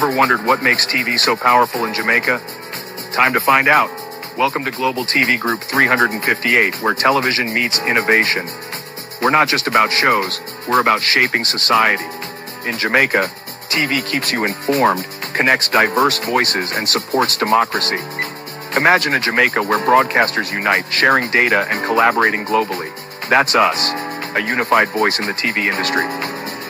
Ever wondered what makes TV so powerful in Jamaica? Time to find out. Welcome to Global TV Group 358, where television meets innovation. We're not just about shows, we're about shaping society. In Jamaica, TV keeps you informed, connects diverse voices, and supports democracy. Imagine a Jamaica where broadcasters unite, sharing data and collaborating globally. That's us, a unified voice in the TV industry.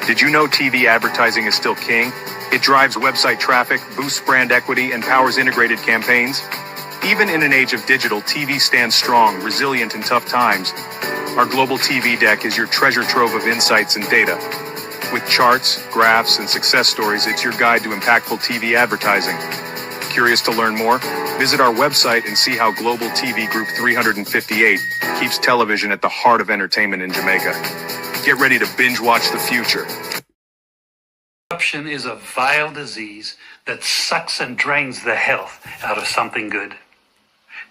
Did you know TV advertising is still king? It drives website traffic, boosts brand equity, and powers integrated campaigns. Even in an age of digital, TV stands strong, resilient in tough times. Our global TV deck is your treasure trove of insights and data. With charts, graphs, and success stories, it's your guide to impactful TV advertising. Curious to learn more? Visit our website and see how Global TV Group 358 keeps television at the heart of entertainment in Jamaica. Get ready to binge watch the future. Corruption is a vile disease that sucks and drains the health out of something good.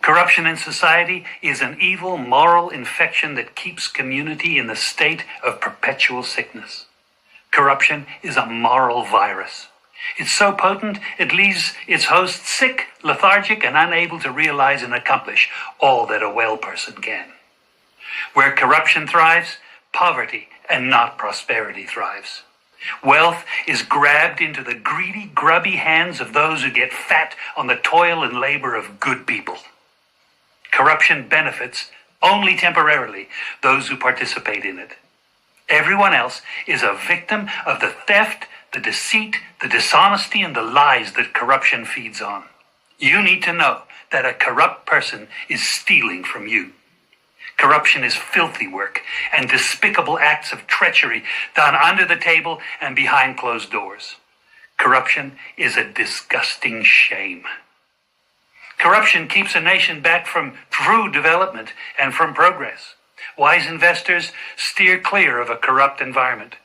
Corruption in society is an evil moral infection that keeps community in a state of perpetual sickness. Corruption is a moral virus. It's so potent, it leaves its host sick, lethargic, and unable to realize and accomplish all that a well person can. Where corruption thrives, poverty and not prosperity thrives. Wealth is grabbed into the greedy, grubby hands of those who get fat on the toil and labor of good people. Corruption benefits, only temporarily, those who participate in it. Everyone else is a victim of the theft, the deceit, the dishonesty, and the lies that corruption feeds on. You need to know that a corrupt person is stealing from you. Corruption is filthy work and despicable acts of treachery done under the table and behind closed doors. Corruption is a disgusting shame. Corruption keeps a nation back from true development and from progress. Wise investors steer clear of a corrupt environment.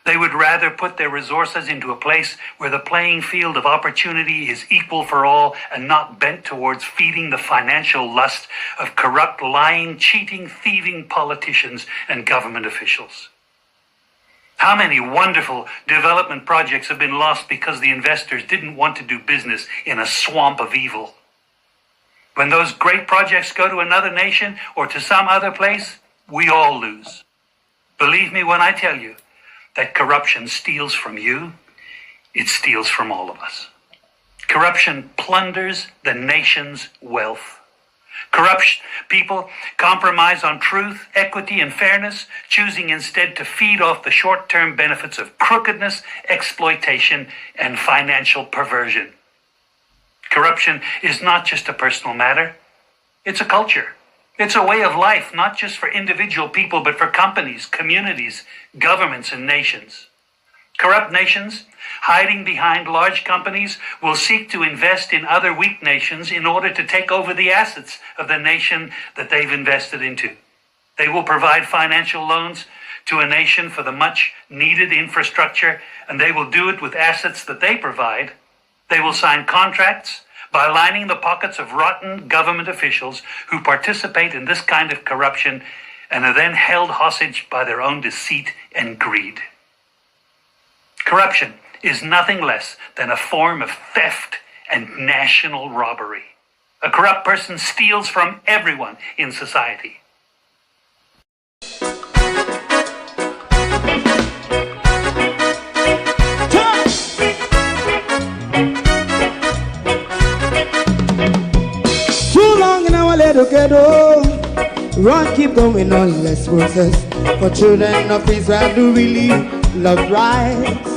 They would rather put their resources into a place where the playing field of opportunity is equal for all and not bent towards feeding the financial lust of corrupt, lying, cheating, thieving politicians and government officials. How many wonderful development projects have been lost because the investors didn't want to do business in a swamp of evil? When those great projects go to another nation or to some other place, we all lose. Believe me when I tell you that corruption steals from you, it steals from all of us. Corruption plunders the nation's wealth. Corrupt people compromise on truth, equity, and fairness, choosing instead to feed off the short-term benefits of crookedness, exploitation, and financial perversion. Corruption is not just a personal matter, it's a culture. It's a way of life, not just for individual people, but for companies, communities, governments, and nations. Corrupt nations, hiding behind large companies, will seek to invest in other weak nations in order to take over the assets of the nation that they've invested into. They will provide financial loans to a nation for the much-needed infrastructure, and they will do it with assets that they provide. They will sign contracts by lining the pockets of rotten government officials who participate in this kind of corruption and are then held hostage by their own deceit and greed. Corruption is nothing less than a form of theft and national robbery. A corrupt person steals from everyone in society. Ghetto, run, keep going on, less process. For children of Israel who really love rights.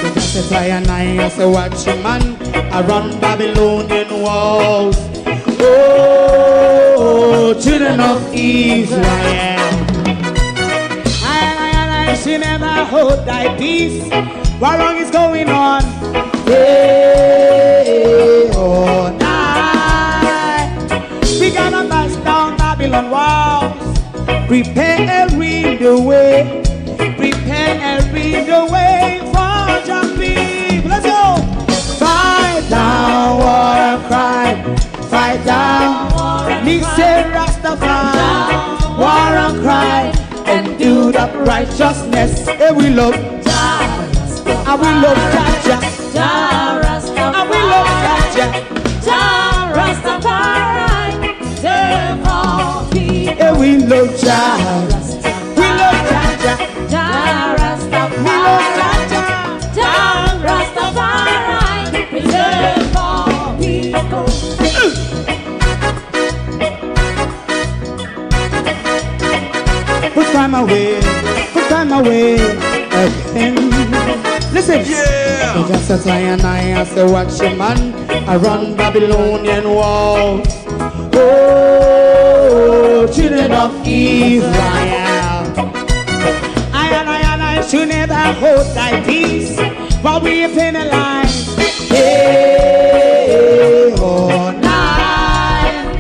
So just say and I say watch a man around Babylonian walls. Oh, children of Israel, I she never hold thy peace. What wrong is going on? Hey, oh, we gotta bust down Babylon walls. Prepare and read the way. Prepare and read the way for your people. Let's go. Fight down war and crime. Fight down. Me say Rastafari. War and crime. And do the righteousness. And we love I will love Jaja, Jah Rastafari. I will love Jaja, Jah Rastafari. Save all people. Yeah, we love Jah. We love Jaja, Jah Rastafari. We love Jaja, Jah Rastafari. Save all people. Put time away again. Listen, Yeah. so just as I say, watch your man, I run Babylonian walls. Oh, children of Israel, I should never hold thy peace, while we penalize. Hey, oh, night,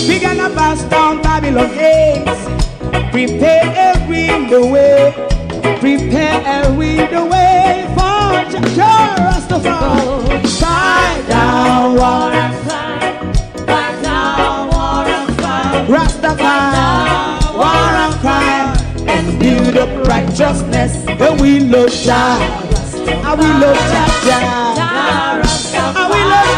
we gonna bust down Babylon gates. Prepare the way, prepare the way for Jah Rastafari. Fight down war and cry, fight down war and cry, Rastafari, war and cry, and build up righteousness. And we love Jah, and we love Jah, and we love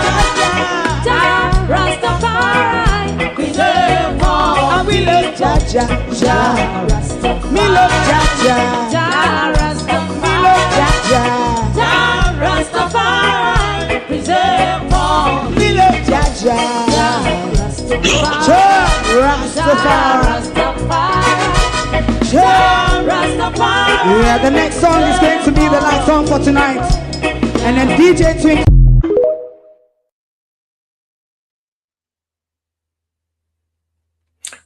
Jah Rastafari. We love all, and we love Jah, me love Jaja, Jah Rastafari. Me love Jaja, Jah Rastafari. Preserve all. Me love Jaja, Jah Rastafari. Jah Rastafari. Yeah, the next song is going to be the last song for tonight, and then DJ Twink.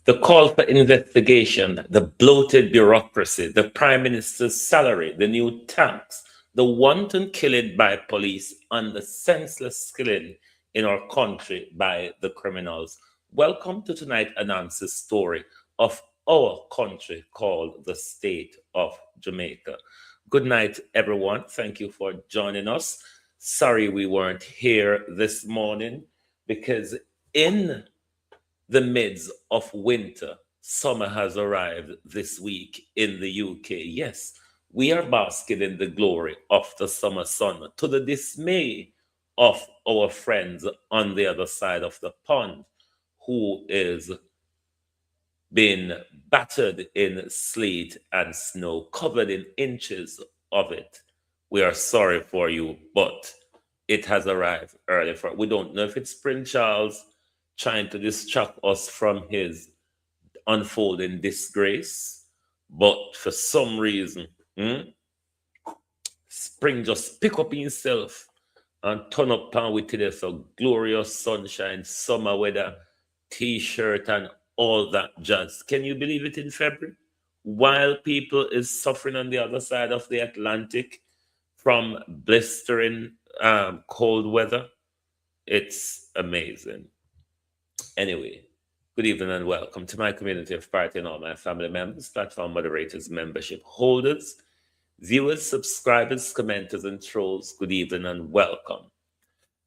The call for investigation, the bloated bureaucracy, the Prime Minister's salary, the new tax, the wanton killing by police, and the senseless killing in our country by the criminals. Welcome to tonight's Anansi's story of our country called the state of Jamaica. Good night, everyone. Thank you for joining us. Sorry we weren't here this morning because in the midst of winter, summer has arrived this week in the UK. Yes, we are basking in the glory of the summer sun to the dismay of our friends on the other side of the pond who is being battered in sleet and snow, covered in inches of it. We are sorry for you, but it has arrived early. We don't know if it's Prince Charles trying to distract us from his unfolding disgrace, but for some reason, spring just pick up himself and turn up town with today. So glorious sunshine, summer weather, t-shirt and all that jazz. Can you believe it in February? While people is suffering on the other side of the Atlantic from blistering cold weather, it's amazing. Anyway, good evening and welcome to my community of party and all my family members, platform moderators, membership holders, viewers, subscribers, commenters, and trolls. Good evening and welcome.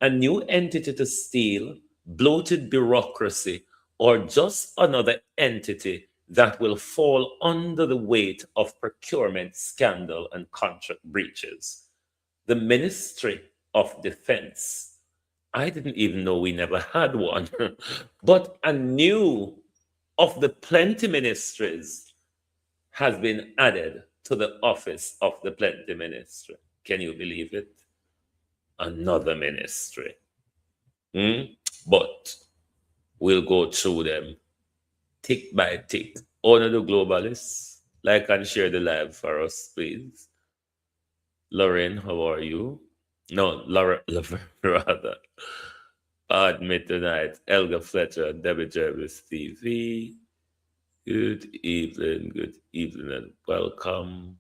A new entity to steal, bloated bureaucracy, or just another entity that will fall under the weight of procurement scandal and contract breaches. The Ministry of Defense. I didn't even know we never had one, but a new of the plenty ministries has been added to the office of the plenty ministry. Can you believe it? Another ministry. But we'll go through them tick by tick. Honor the globalists. Like and share the live for us, please. Lauren, how are you? No, Laura, rather. Admit tonight. Elga Fletcher, Debbie Jervis TV. Good evening, and welcome.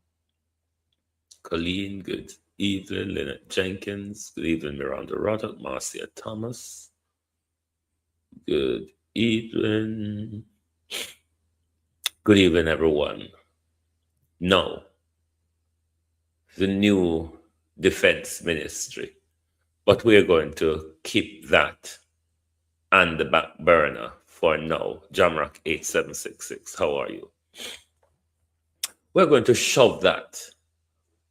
Colleen, good evening. Lynette Jenkins, good evening. Miranda Roddock, Marcia Thomas. Good evening. Good evening, everyone. Now, the new defense ministry, but we're going to keep that on the back burner for now. Jamrock 8766, how are you? We're going to shove that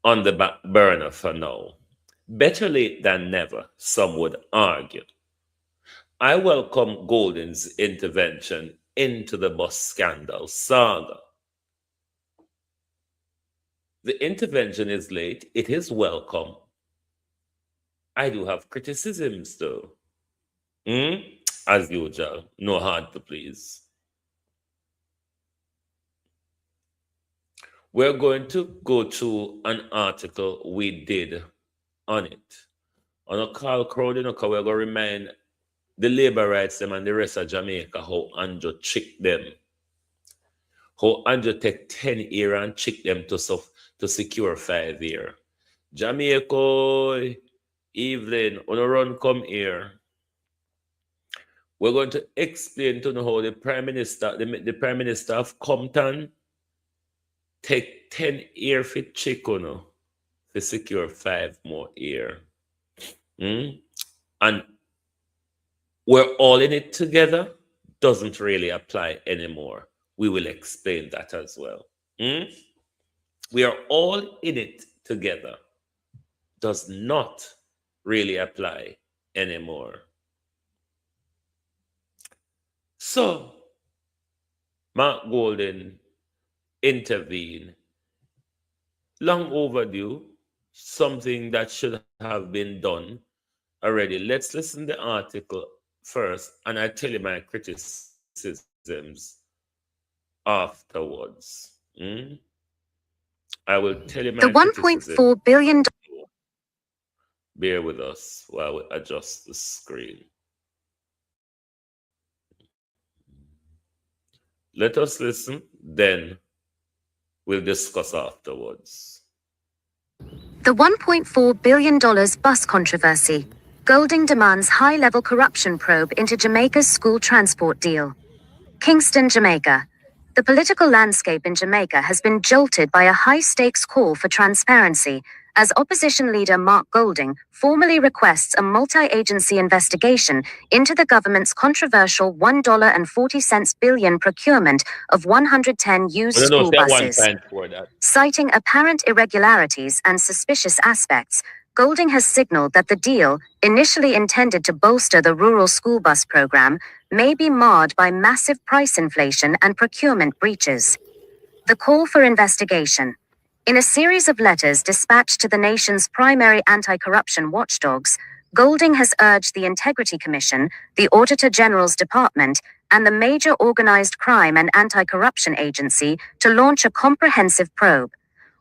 on the back burner for now. Better late than never, some would argue. I welcome Golden's intervention into the bus scandal saga. The intervention is late, it is welcome. I do have criticisms though. As usual, no hard to please. We're going to go through an article we did on it. On a call crowd, we're going to remind the labor rights them and the rest of Jamaica how Andrew tricked them. How Andrew take 10 years and trick them to secure 5 years. Jamaica, Evelyn, on a run come here. We're going to explain to know how the Prime Minister, the Prime Minister of Compton, take 10 years for chicken to secure 5 more years. And we're all in it together doesn't really apply anymore. We will explain that as well. We are all in it together does not really apply anymore. So, Mark Golden intervened. Long overdue, something that should have been done already. Let's listen to the article first, and I'll tell you my criticisms afterwards. I will tell you my The $1.4 billion. Bear with us while we adjust the screen. Let us listen, then we'll discuss afterwards. The $1.4 billion bus controversy. Golding demands high-level corruption probe into Jamaica's school transport deal. Kingston, Jamaica. The political landscape in Jamaica has been jolted by a high-stakes call for transparency, as opposition leader Mark Golding formally requests a multi-agency investigation into the government's controversial $1.40 billion procurement of 110 used school buses. Citing apparent irregularities and suspicious aspects, Golding has signaled that the deal, initially intended to bolster the rural school bus program, may be marred by massive price inflation and procurement breaches. The call for investigation. In a series of letters dispatched to the nation's primary anti-corruption watchdogs, Golding has urged the Integrity Commission, the Auditor General's Department, and the major organized crime and anti-corruption agency to launch a comprehensive probe.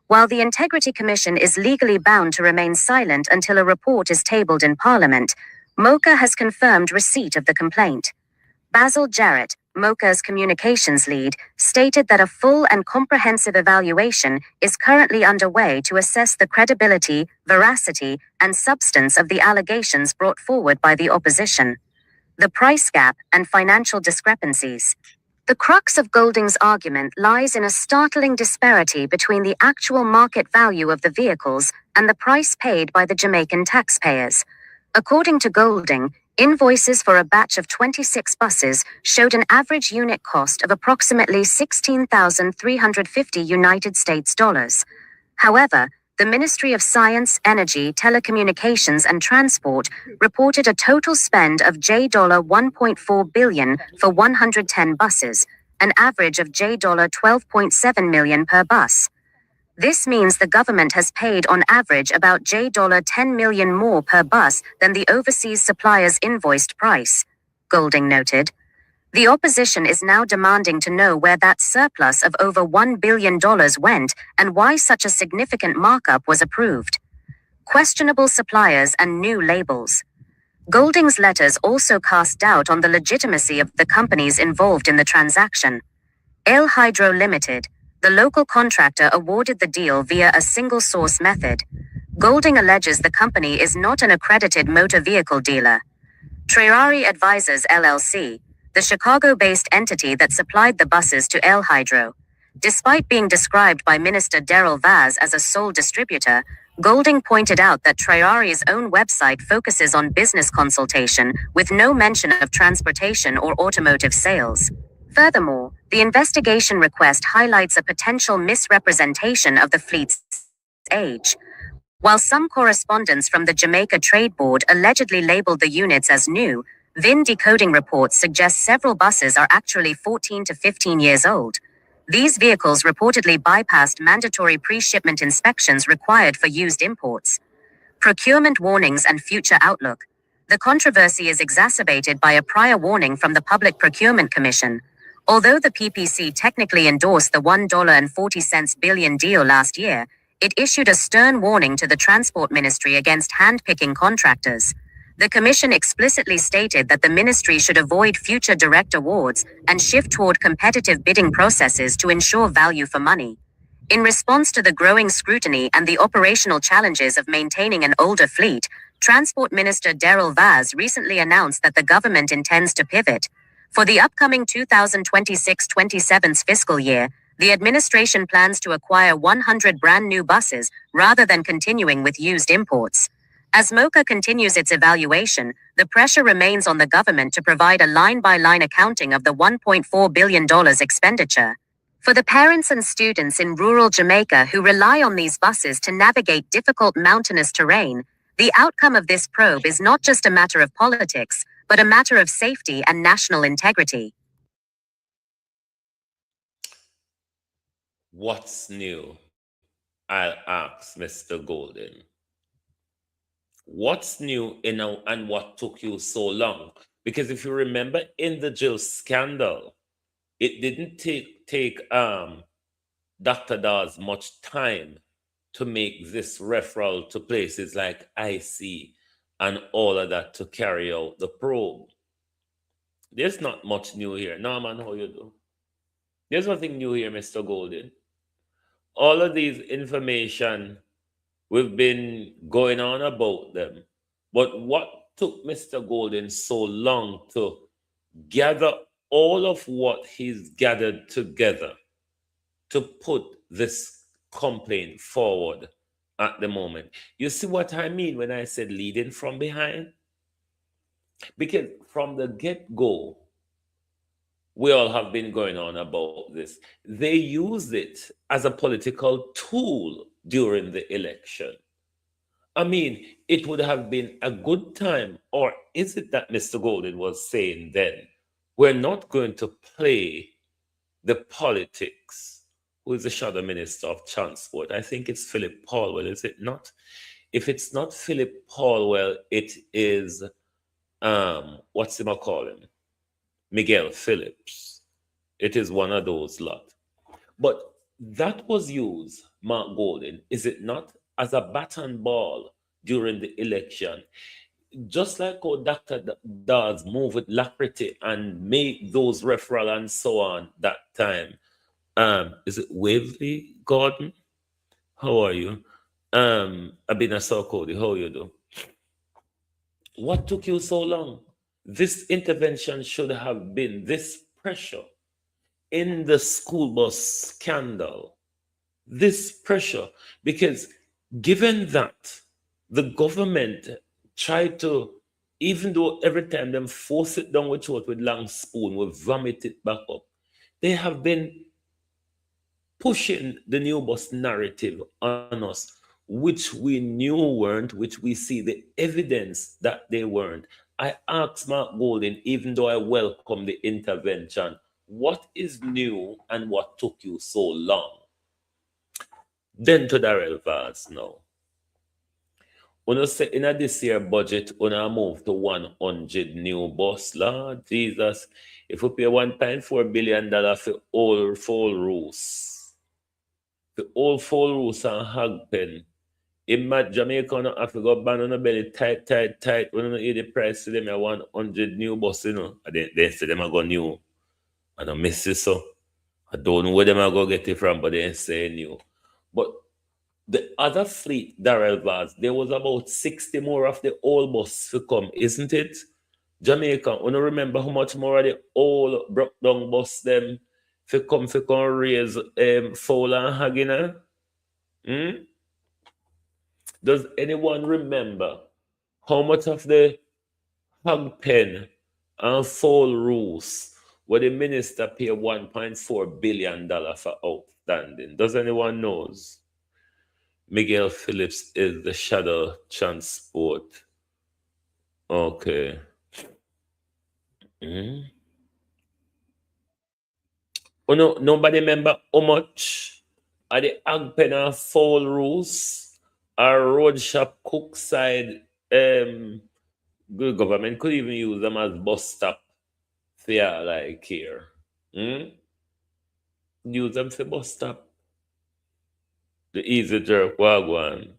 While the Integrity Commission is legally bound to remain silent until a report is tabled in Parliament, MOCA has confirmed receipt of the complaint. Basil Jarrett, MOCA's communications lead, stated that a full and comprehensive evaluation is currently underway to assess the credibility, veracity, and substance of the allegations brought forward by the opposition. The price gap and financial discrepancies. The crux of Golding's argument lies in a startling disparity between the actual market value of the vehicles and the price paid by the Jamaican taxpayers. According to Golding, invoices for a batch of 26 buses showed an average unit cost of approximately $16,350 United States dollars. However, the Ministry of Science, Energy, Telecommunications and Transport reported a total spend of $1.4 billion for 110 buses, an average of $12.7 million per bus. This means the government has paid on average about $10 million more per bus than the overseas supplier's invoiced price, Golding noted. The opposition is now demanding to know where that surplus of over $1 billion went and why such a significant markup was approved. Questionable suppliers and new labels. Golding's letters also cast doubt on the legitimacy of the companies involved in the transaction. El Hydro Limited, the local contractor, awarded the deal via a single-source method. Golding alleges the company is not an accredited motor vehicle dealer. Trerari Advisors LLC, the Chicago-based entity that supplied the buses to El Hydro. Despite being described by Minister Daryl Vaz as a sole distributor, Golding pointed out that Trerari's own website focuses on business consultation with no mention of transportation or automotive sales. Furthermore, the investigation request highlights a potential misrepresentation of the fleet's age. While some correspondence from the Jamaica Trade Board allegedly labeled the units as new, VIN decoding reports suggest several buses are actually 14 to 15 years old. These vehicles reportedly bypassed mandatory pre-shipment inspections required for used imports. Procurement warnings and future outlook. The controversy is exacerbated by a prior warning from the Public Procurement Commission. Although the PPC technically endorsed the $1.40 billion deal last year, it issued a stern warning to the Transport Ministry against hand-picking contractors. The Commission explicitly stated that the ministry should avoid future direct awards and shift toward competitive bidding processes to ensure value for money. In response to the growing scrutiny and the operational challenges of maintaining an older fleet, Transport Minister Daryl Vaz recently announced that the government intends to pivot. For the upcoming 2026-27 fiscal year, the administration plans to acquire 100 brand new buses rather than continuing with used imports. As MOCA continues its evaluation, the pressure remains on the government to provide a line-by-line accounting of the $1.4 billion expenditure. For the parents and students in rural Jamaica who rely on these buses to navigate difficult mountainous terrain, the outcome of this probe is not just a matter of politics, but a matter of safety and national integrity. What's new? I'll ask Mr. Golden. What's new and what took you so long? Because if you remember in the Jill scandal, it didn't take Dr. Dawes much time to make this referral to places like IC and all of that to carry out the probe. There's not much new here. Norman, how you do? There's nothing new here, Mr. Golden. All of these information, we've been going on about them. But what took Mr. Golden so long to gather all of what he's gathered together to put this complaint forward at the moment? You see what I mean when I said leading from behind? Because from the get-go, we all have been going on about this. They use it as a political tool during the election. I mean, it would have been a good time, or is it that Mr. Golden was saying then, we're not going to play the politics? Who is the Shadow Minister of Transport? I think it's Philip Paulwell, is it not? If it's not Philip Paulwell, it is, what's him call him? Miguel Phillips. It is one of those lot. But that was used, Mark Golden, is it not, as a baton ball during the election? Just like how Dr. Dawes moved with Laprity and make those referral and so on that time. Is it Waverly Gordon? How are you? Abina Sarkodie, how you do? What took you so long? This intervention should have been this pressure in the school bus scandal. This pressure, because given that the government tried to, even though every time them force it down with long spoon, we vomit it back up, they have been pushing the new bus narrative on us, which we knew weren't, which we see the evidence that they weren't. I asked Mark Golden, even though I welcome the intervention, what is new and what took you so long? Then to Daryl Vaz now. When say in this year budget, when I move to 100 new bus, Lord Jesus, if we pay $1.4 billion for all full roofs, the old full roofs and hog pen, in Jamaica, no have to go ban on the belly tight. When you hear the price to them, I 100 new bus, you know. And they say them I go new. And I miss it so. I don't know where them I go get it from, but they say new. But the other fleet, Daryl Vaz, there was about 60 more of the old bus to come, isn't it? Jamaica, when you remember how much more of the old broke down bus them for come raise Fowler and Hagina? Does anyone remember how much of the hog pen and fowl roofs where the minister paid $1.4 billion for outstanding? Does anyone knows? Miguel Phillips is the shadow transport. Okay. Oh, no, nobody remember how much are the Agpen and Foul rules or road shop cook side good government could even use them as bus stop fare like here. Use them for bus stop. The easy jerk wagwan.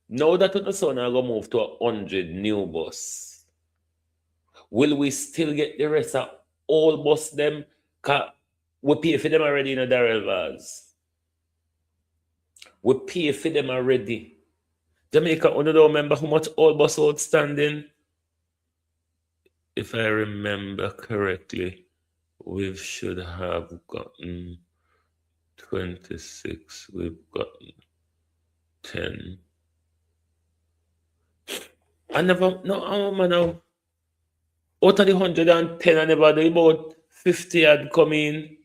Now that the son are gonna move to 100 new bus, will we still get the rest of all bus them? We pay for them already in a Darrell Vaz. We pay for them already. Jamaica, you don't remember how much all bus outstanding? If I remember correctly, we should have gotten 26. We've gotten 10. I never, no, I'm now. Out of the 110, I never do about 50 had come in.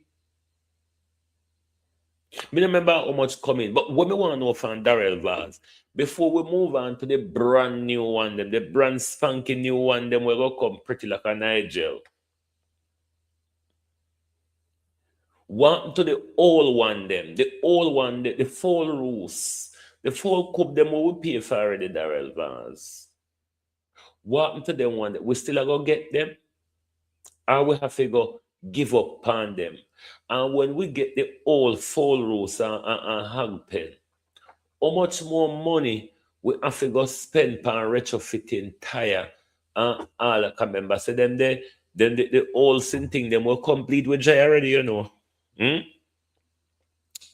Me remember how much come in, but what me want to know from Darrell Vaz, before we move on to the brand new one, them, the brand spanking new one, them will come pretty like a Nigel. What to the old one, them, the old one, the full rules, the full cup, them we pay for already, Darrell Vaz. What happened to them one? We still are going to get them? Or we have to go give up on them? And when we get the old full rules and hang pen, how much more money we have to go spend on retrofitting tire and all I can remember. So then the old sin thing them will complete with Jay already, you know.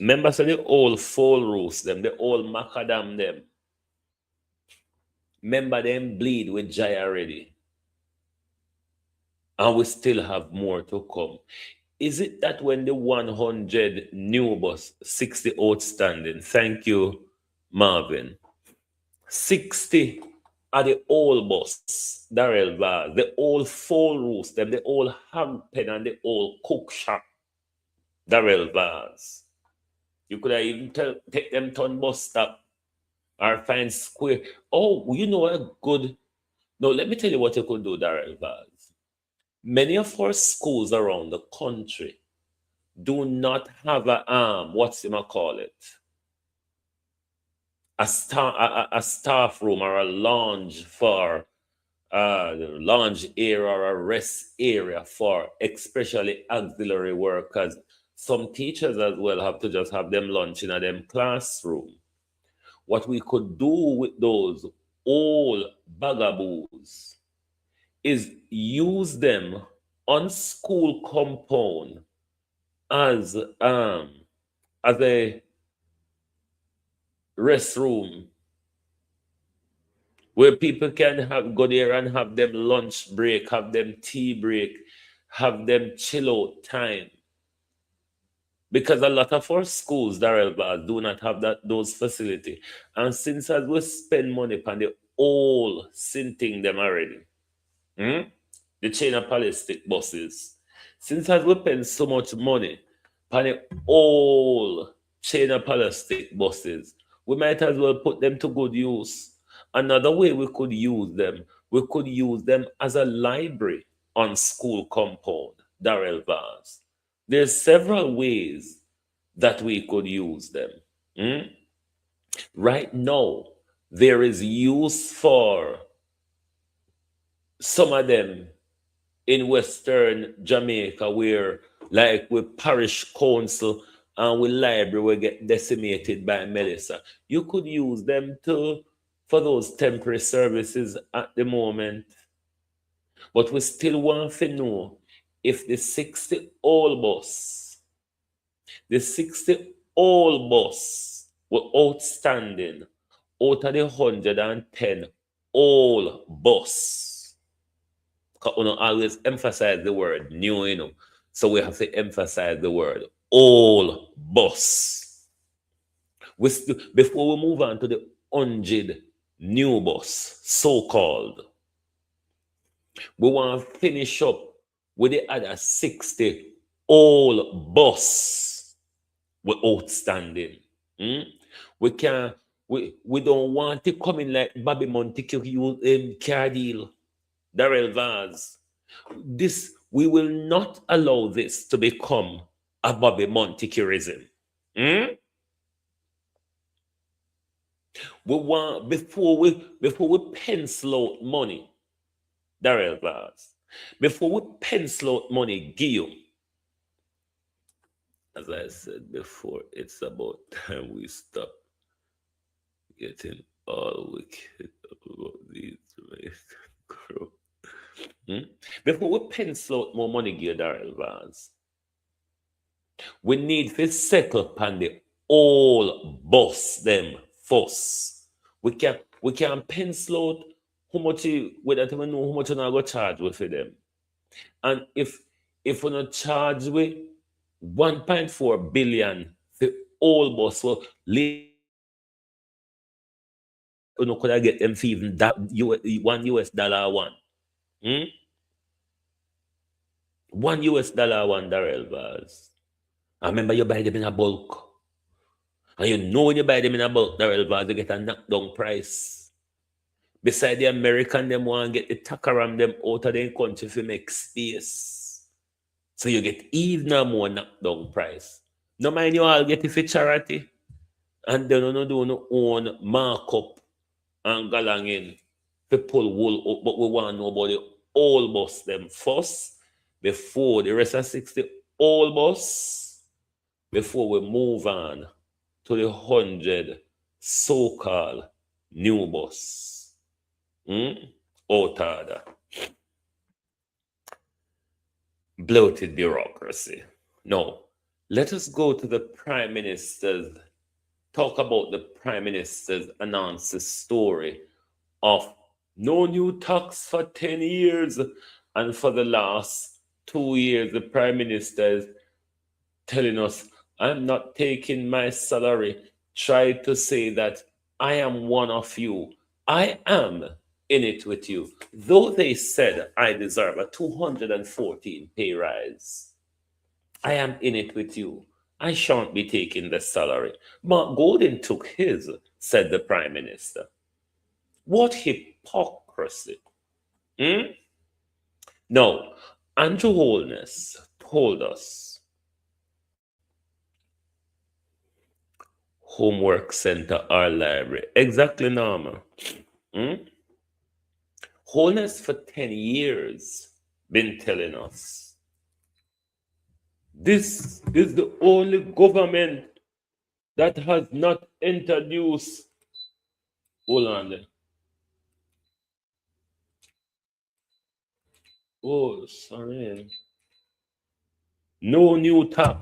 Remember, so the old full rules, them, the old macadam them. Remember them bleed with Jai already. And we still have more to come. Is it that when the 100 new bus, 60 outstanding? Thank you, Marvin. 60 are the old bus, Darrell Vaz, the old full rules, them, the old hang pen and the old cook shop, Darrell Vaz. You could have even take them to bus stop or find square. Oh, you know a good. No, let me tell you what you could do, Darrell Vaz. Many of our schools around the country do not have a what's you call it? A staff room or a lounge for lounge area or a rest area for especially auxiliary workers. Some teachers as well have to just have them lunch in a them classroom. What we could do with those old bagaboos is use them on school compound as a restroom where people can go there and have them lunch break, have them tea break, have them chill out time. Because a lot of our schools, Darrell Vaz, do not have those facilities. And since as we spend money on the old sinting them already, the chain of ballistic buses, since as we spend so much money on the old chain of ballistic buses, we might as well put them to good use. Another way we could use them as a library on school compound, Darrell Vaz. There's several ways that we could use them. Right now, there is use for some of them in Western Jamaica where, like with parish council and with library will get decimated by Melissa. You could use them for those temporary services at the moment. But we still want to know if the 60 old bus were outstanding out of the 110 old bus. Because we always emphasize the word new, you know. So we have to emphasize the word old bus. Before we move on to the 100 new bus, so-called, we want to finish up with the other 60 old bus were outstanding. Mm? We can we don't want to come in like Bobby Montague use car deal, Darrell Vaz. This we will not allow this to become a Bobby Montagueism. Mm? We want before we pencil out money, Darrell Vaz. Before we pencil out money, Guillaume. As I said before, it's about time we stop getting all wicked about these crew. Before we pencil out more money, gear Darrell Vance, we need to settle upon the all boss them first. We can pencil out how much we don't even know how much we're going to charge with for them. And if we're not charged with 1.4 billion for all boss, well, you know, could I get them for even that $1 one? Hmm? $1 one Darrell Vaz. I remember you buy them in a bulk. And you know when you buy them in a bulk, Darrell Vaz, you get a knockdown price. Beside the American, them want to get the takaram them out of their country to make space. So you get even more knockdown price. No mind you all get it for charity. And then you do no own markup and galangin to pull wool up, but we want to know about the all boss them first before the rest of 60 all boss before we move on to the 100 so-called new boss. Out order. Bloated bureaucracy. Now, let us go to the Prime Minister's, talk about the Prime Minister's announced story of no new tax for 10 years. And for the last 2 years, the Prime Minister is telling us, I'm not taking my salary. Try to say that I am one of you. I am in it with you. Though they said I deserve a 214 pay rise, I am in it with you. I shan't be taking the salary. Mark Golding took his, said the Prime Minister. What hypocrisy. Now, Andrew Holness told us homework center or library. Exactly, Norma. Holness for 10 years been telling us this is the only government that has not introduced, hold on there. Oh, sorry. No new tax.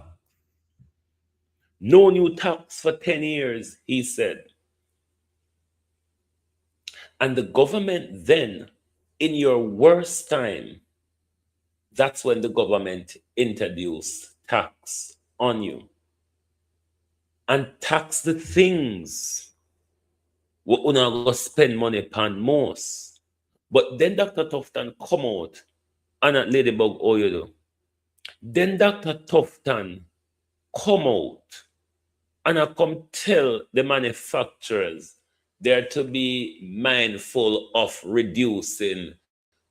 No new tax for 10 years, he said. And the government then, in your worst time, that's when the government introduced tax on you. And tax the things we are going to spend money upon most. But then Dr. Tufton come out and at Ladybug, oh you do. Then Dr. Tufton come out and I come tell the manufacturers they're to be mindful of reducing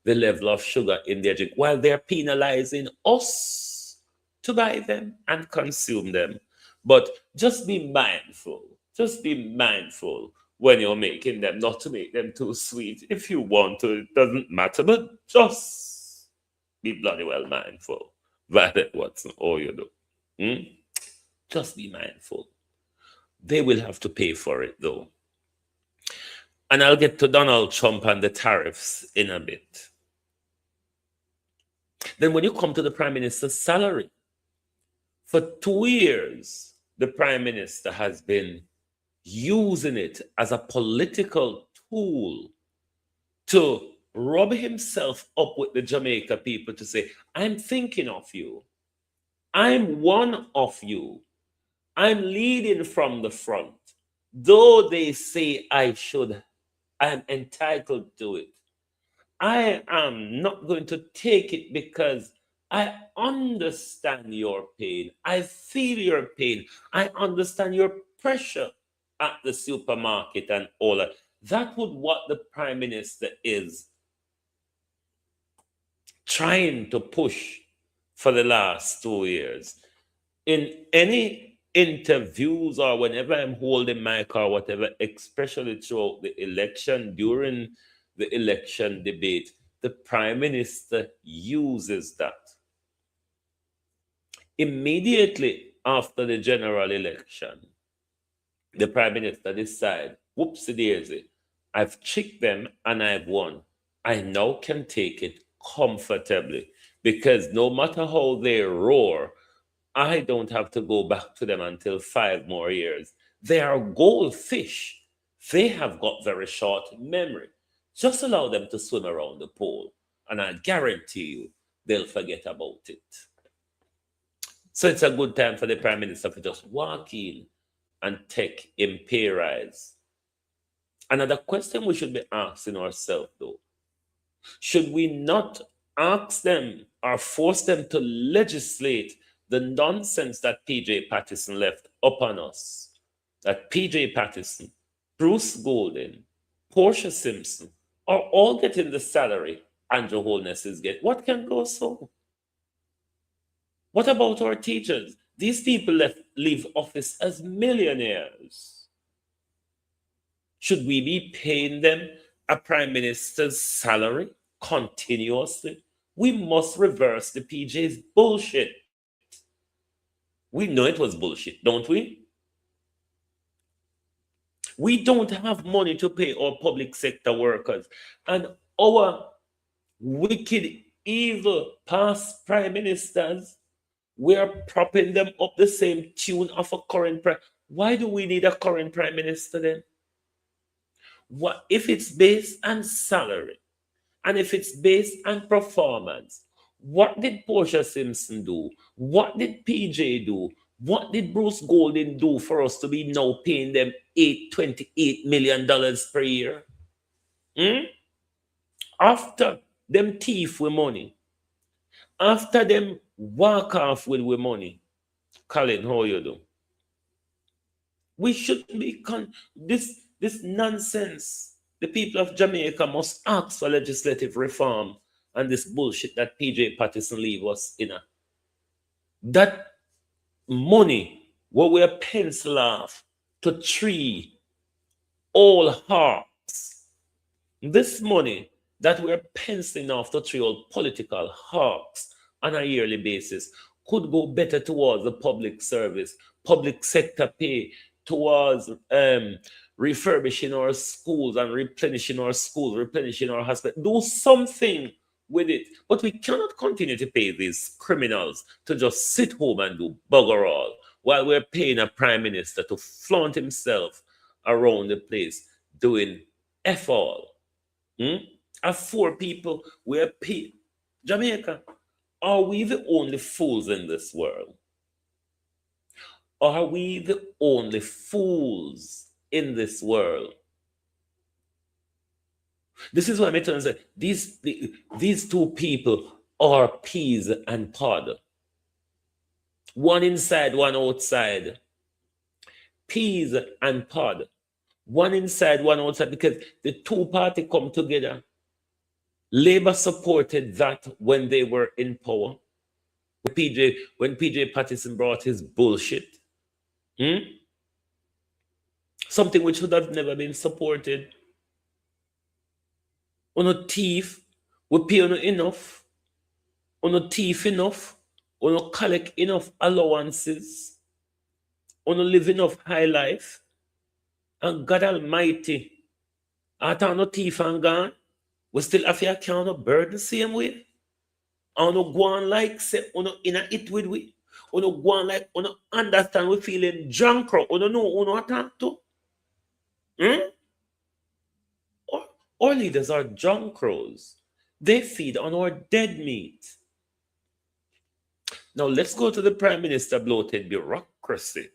the level of sugar in their drink while they're penalizing us to buy them and consume them. But just be mindful. Just be mindful when you're making them, not to make them too sweet. If you want to, it doesn't matter, but just be bloody well mindful. Violet Watson, all you do. Just be mindful. They will have to pay for it, though. And I'll get to Donald Trump and the tariffs in a bit. Then when you come to the Prime Minister's salary, for 2 years, the Prime Minister has been using it as a political tool to rub himself up with the Jamaica people to say, I'm thinking of you. I'm one of you. I'm leading from the front. Though they say I am entitled to it. I am not going to take it because I understand your pain. I feel your pain. I understand your pressure at the supermarket and all that. That would what the Prime Minister is trying to push for the last 2 years. In any interviews or whenever I'm holding mic or whatever, especially throughout the election, during the election debate, the Prime Minister uses that. Immediately after the general election, the Prime Minister decides, whoopsie daisy, I've tricked them and I've won. I now can take it comfortably because no matter how they roar, I don't have to go back to them until 5 more years. They are goldfish. They have got very short memory. Just allow them to swim around the pool, and I guarantee you they'll forget about it. So it's a good time for the Prime Minister to just walk in and take him pay rise. Another question we should be asking ourselves, though, should we not ask them or force them to legislate the nonsense that PJ Patterson left upon us? That PJ Patterson, Bruce Golden, Portia Simpson are all getting the salary Andrew Holness is getting. What can go so? What about our teachers? These people leave office as millionaires. Should we be paying them a prime minister's salary continuously? We must reverse the PJ's bullshit. We know it was bullshit, don't we? We don't have money to pay our public sector workers. And our wicked, evil past prime ministers, we are propping them up the same tune of a current prime. Why do we need a current prime minister then? What if it's based on salary and if it's based on performance? What did Portia Simpson do? What did PJ do? What did Bruce Golden do for us to be now paying them $28 million per year? After them thief with money, after them walk off with money, Colin, how you do? We shouldn't be this nonsense. The people of Jamaica must ask for legislative reform and this bullshit that PJ Patterson leave us in. That money what we are pencil off to 3 old hawks, this money that we're penciling off to 3 old political hawks on a yearly basis could go better towards the public service, public sector pay, towards refurbishing our schools and replenishing our schools, replenishing our hospitals. Do something with it. But we cannot continue to pay these criminals to just sit home and do bugger all while we're paying a prime minister to flaunt himself around the place doing F all. Of 4 people, we're paying. Jamaica, are we the only fools in this world? Are we the only fools in this world? This is why I'm trying to say these 2 people are peas and pod. One inside, one outside. Peas and pod. One inside, one outside, because the 2 parties come together. Labour supported that when they were in power. When PJ Patterson brought his bullshit. Something which should have never been supported. On a thief, we pay on enough. On a thief enough. On a collect enough allowances. On a live enough high life. And God Almighty, after no thief and gone, we still have to account of burden the same way. And no go on like say, no in a it with we. No go on like, no understand we feeling drunk or no know, no talk to. Our leaders are junk crows. They feed on our dead meat. Now let's go to the Prime Minister bloated bureaucracy.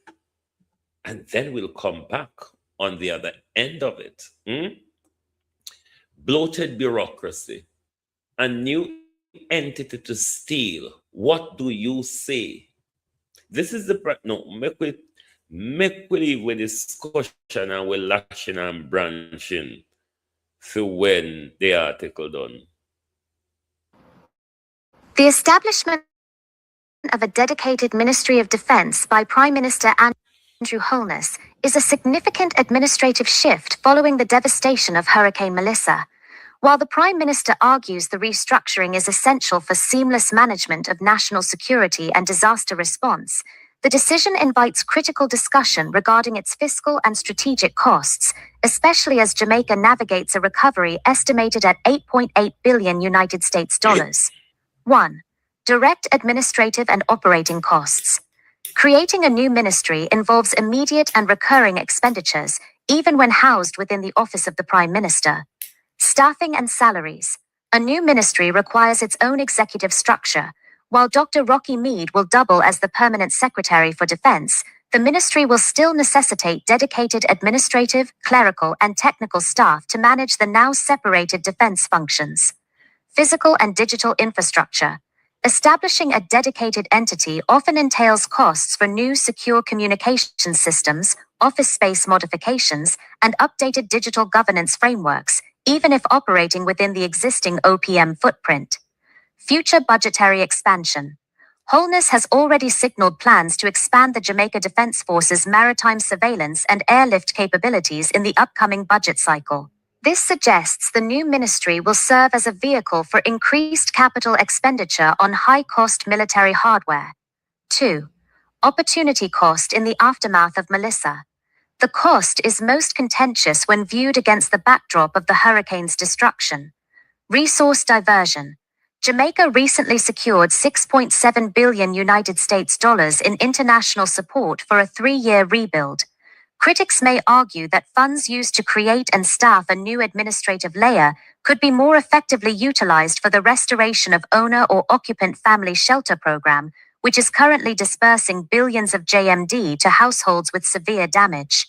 And then we'll come back on the other end of it. Bloated bureaucracy. A new entity to steal What do you say? This is the no. Make we leave with discussion and we're lashing and branching for when the article done. The establishment of a dedicated Ministry of Defense by Prime Minister Andrew Holness is a significant administrative shift following the devastation of Hurricane Melissa. While the Prime Minister argues the restructuring is essential for seamless management of national security and disaster response, the decision invites critical discussion regarding its fiscal and strategic costs, especially as Jamaica navigates a recovery estimated at 8.8 billion United States dollars. 1. Direct administrative and operating costs. Creating a new ministry involves immediate and recurring expenditures, even when housed within the office of the Prime Minister. Staffing and salaries. A new ministry requires its own executive structure. While Dr. Rocky Mead will double as the permanent secretary for defense, the ministry will still necessitate dedicated administrative, clerical, and technical staff to manage the now separated defense functions. Physical and digital infrastructure. Establishing a dedicated entity often entails costs for new secure communication systems, office space modifications, and updated digital governance frameworks, even if operating within the existing OPM footprint. Future budgetary expansion. Holness has already signaled plans to expand the Jamaica Defense Force's maritime surveillance and airlift capabilities in the upcoming budget cycle. This suggests the new ministry will serve as a vehicle for increased capital expenditure on high-cost military hardware. 2. Opportunity cost in the aftermath of Melissa. The cost is most contentious when viewed against the backdrop of the hurricane's destruction. Resource diversion. Jamaica recently secured 6.7 billion United States dollars in international support for a 3-year rebuild. Critics may argue that funds used to create and staff a new administrative layer could be more effectively utilized for the restoration of owner or occupant family shelter program, which is currently dispersing billions of JMD to households with severe damage.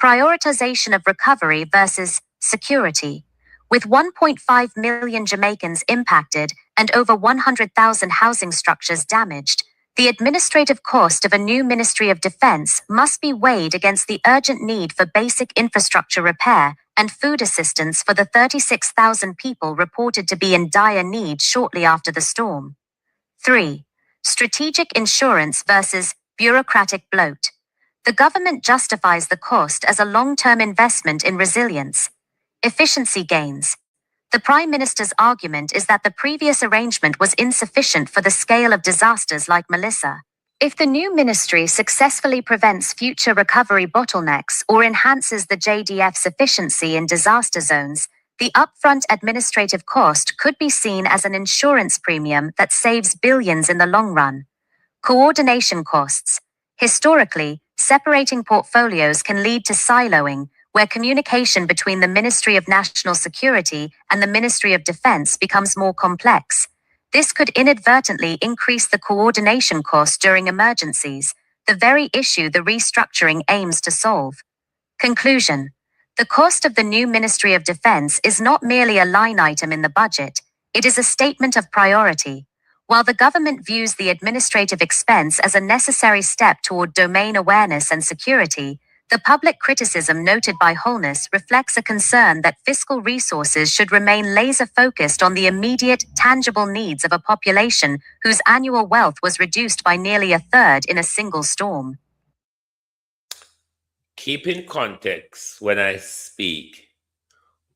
Prioritization of recovery versus security. With 1.5 million Jamaicans impacted and over 100,000 housing structures damaged, the administrative cost of a new Ministry of Defense must be weighed against the urgent need for basic infrastructure repair and food assistance for the 36,000 people reported to be in dire need shortly after the storm. 3. Strategic insurance versus bureaucratic bloat. The government justifies the cost as a long-term investment in resilience. Efficiency gains. The Prime Minister's argument is that the previous arrangement was insufficient for the scale of disasters like Melissa. If the new ministry successfully prevents future recovery bottlenecks or enhances the JDF's efficiency in disaster zones, the upfront administrative cost could be seen as an insurance premium that saves billions in the long run. Coordination costs. Historically, separating portfolios can lead to siloing, where communication between the Ministry of National Security and the Ministry of Defense becomes more complex. This could inadvertently increase the coordination cost during emergencies, the very issue the restructuring aims to solve. Conclusion. The cost of the new Ministry of Defense is not merely a line item in the budget, it is a statement of priority. While the government views the administrative expense as a necessary step toward domain awareness and security, the public criticism noted by Holness reflects a concern that fiscal resources should remain laser-focused on the immediate, tangible needs of a population whose annual wealth was reduced by nearly a third in a single storm. Keep in context when I speak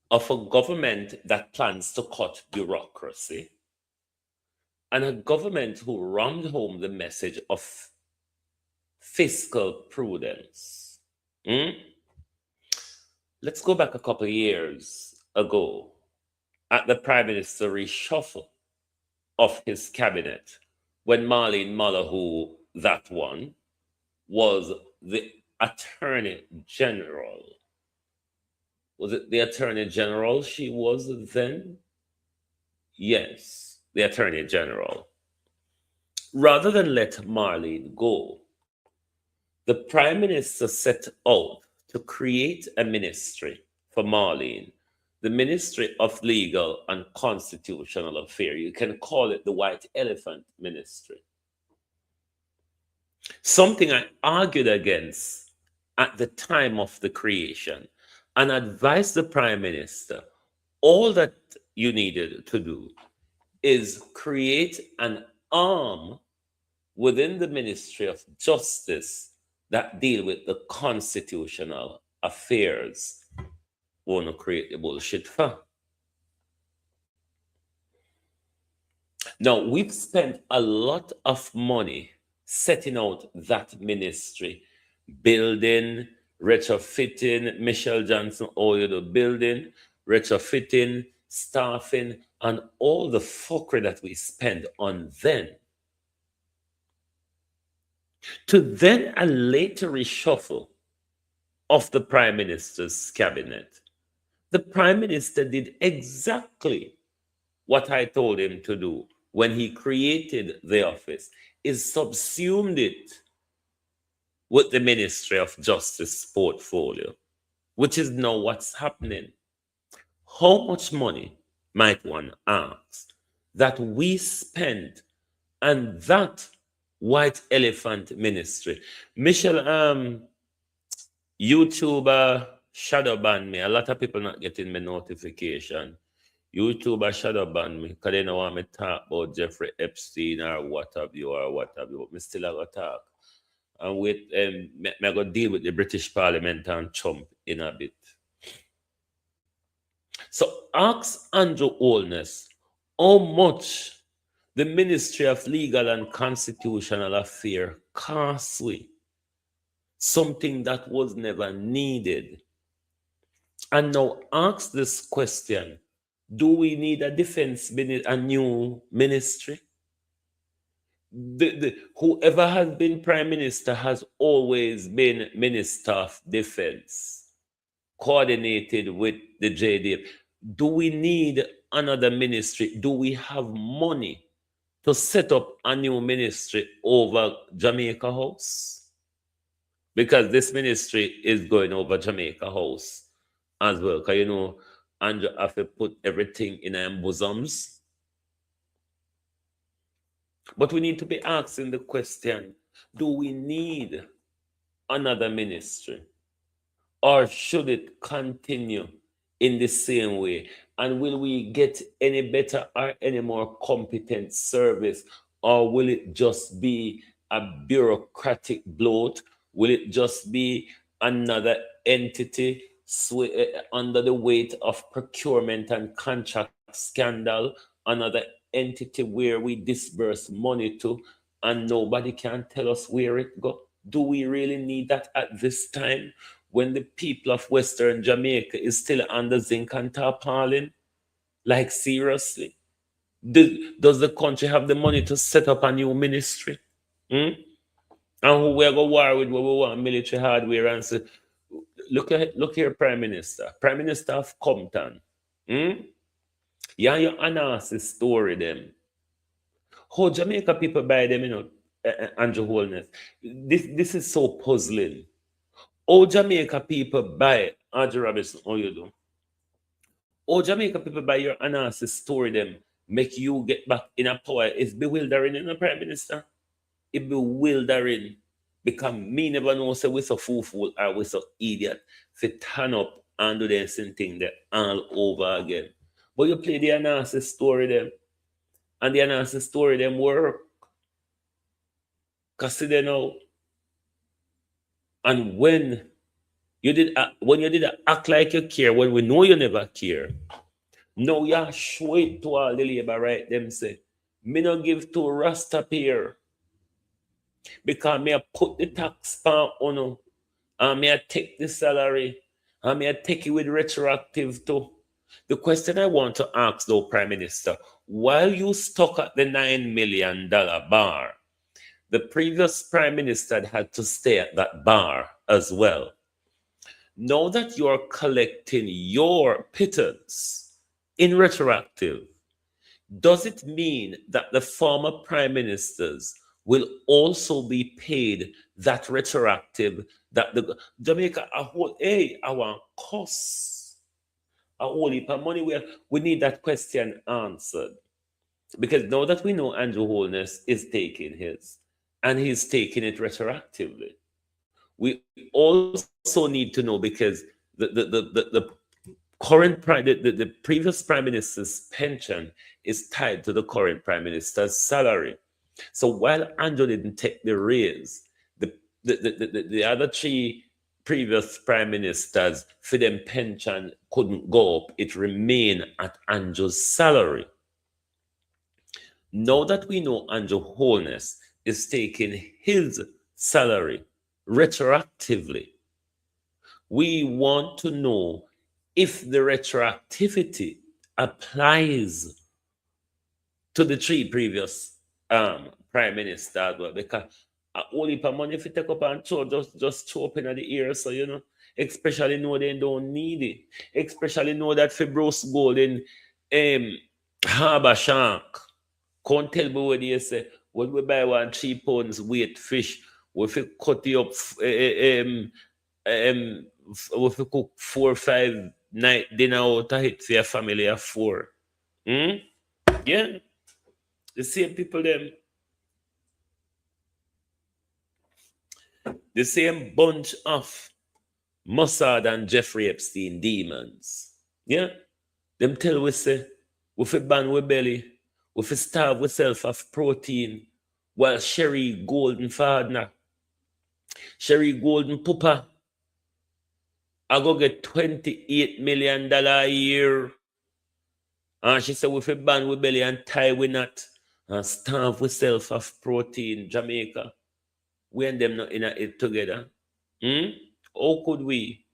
of a government that plans to cut bureaucracy and a government who rammed home the message of fiscal prudence. Let's go back a couple of years ago at the Prime Minister reshuffle of his cabinet when Marlene Mullahu, that one, was the Attorney General. Was it the Attorney General she was then? Yes, the Attorney General. Rather than let Marlene go, the Prime Minister set out to create a ministry for Marlene, the Ministry of Legal and Constitutional Affairs. You can call it the White Elephant Ministry. Something I argued against at the time of the creation and advised the Prime Minister all that you needed to do is create an arm within the Ministry of Justice that deal with the constitutional affairs. Want to create the bullshit for. Now, we've spent a lot of money setting out that ministry, building, retrofitting, Michelle Johnson, all you do, building, retrofitting, staffing, and all the fuckery that we spend on them. To then a later reshuffle of the Prime Minister's cabinet. The Prime Minister did exactly what I told him to do when he created the office, is subsumed it with the Ministry of Justice portfolio, which is now what's happening. How much money, might one ask, that we spend on that White Elephant Ministry? Michelle, YouTuber shadow ban me. A lot of people not getting my notification. YouTuber shadow ban me because they don't want me to talk about Jeffrey Epstein or what have you, but me still have to talk. And with me go deal with the British Parliament and Trump in a bit. So ask Andrew Holness how much the Ministry of Legal and Constitutional Affairs costs we. Something that was never needed. And now ask this question: do we need a a new ministry? Whoever has been Prime Minister has always been Minister of Defense, coordinated with the JDF. Do we need another ministry? Do we have money to set up a new ministry over Jamaica House? Because this ministry is going over Jamaica House as well. Because, you know, Andrew have to put everything in our bosoms. But we need to be asking the question, do we need another ministry? Or should it continue in the same way? And will we get any better or any more competent service? Or will it just be a bureaucratic bloat? Will it just be another entity under the weight of procurement and contract scandal? Another entity where we disburse money to and nobody can tell us where it go? Do we really need that at this time when the people of Western Jamaica is still under zinc and tarpaulin? Like, seriously? Does the country have the money to set up a new ministry? And who we're going to war with, where we want military hardware and say, look here, Prime Minister. Prime Minister of Compton. Yeah, your analysis story them. How Jamaica people buy them, you know, Andrew Holness. This is so puzzling. How Jamaica people buy Andrew Robinson, how you do? How Jamaica people buy your analysis story them, make you get back in a power. It's bewildering, you know, Prime Minister. It's bewildering. Because me never know say we so fool or we so idiot to turn up and do the same thing there all over again. But you play the analysis story them, and the analysis story them work. Cause they know. And when you did act like you care, when we know you never care, now you show it to all the labor right them say, me no give to Rasta here. Because me I put the tax on you, and me I take the salary, and me I take it with retroactive too. The question I want to ask though, Prime Minister, while you stuck at the $9 million bar, the previous Prime Minister had to stay at that bar as well. Now that you are collecting your pittance in retroactive, does it mean that the former Prime Ministers will also be paid that retroactive that the Jamaica I want costs? a whole heap of money. We need that question answered. Because now that we know Andrew Holness is taking his, and he's taking it retroactively, we also need to know, because the the previous prime minister's pension is tied to the current prime minister's salary. So while Andrew didn't take the raise, the other three previous prime ministers, for them pension couldn't go up. It remained at Andrew's salary. Now that we know Andrew Holness is taking his salary retroactively, we want to know if the retroactivity applies to the three previous prime ministers. Well, because a whole heap of money, if you take up and throw, just throw up in the ear, so you know, especially know they don't need it, especially know that for Bruce Golden, Harbour Shark, can't tell me what they say. When we buy 3 pounds weight fish, we fi cut it up, we fi cook 4 or 5 night dinner out of it for your family of 4. Yeah, the same people them, the same bunch of Mossad and Jeffrey Epstein demons. Yeah, them tell we say we fi ban we belly, we fi starve ourselves of protein, while Sherry Golden father, Sherry Golden papa, I go get $28 million a year. And she said we fi ban we belly and tie we not and starve ourselves of protein, Jamaica. We and them not in it together. How could we,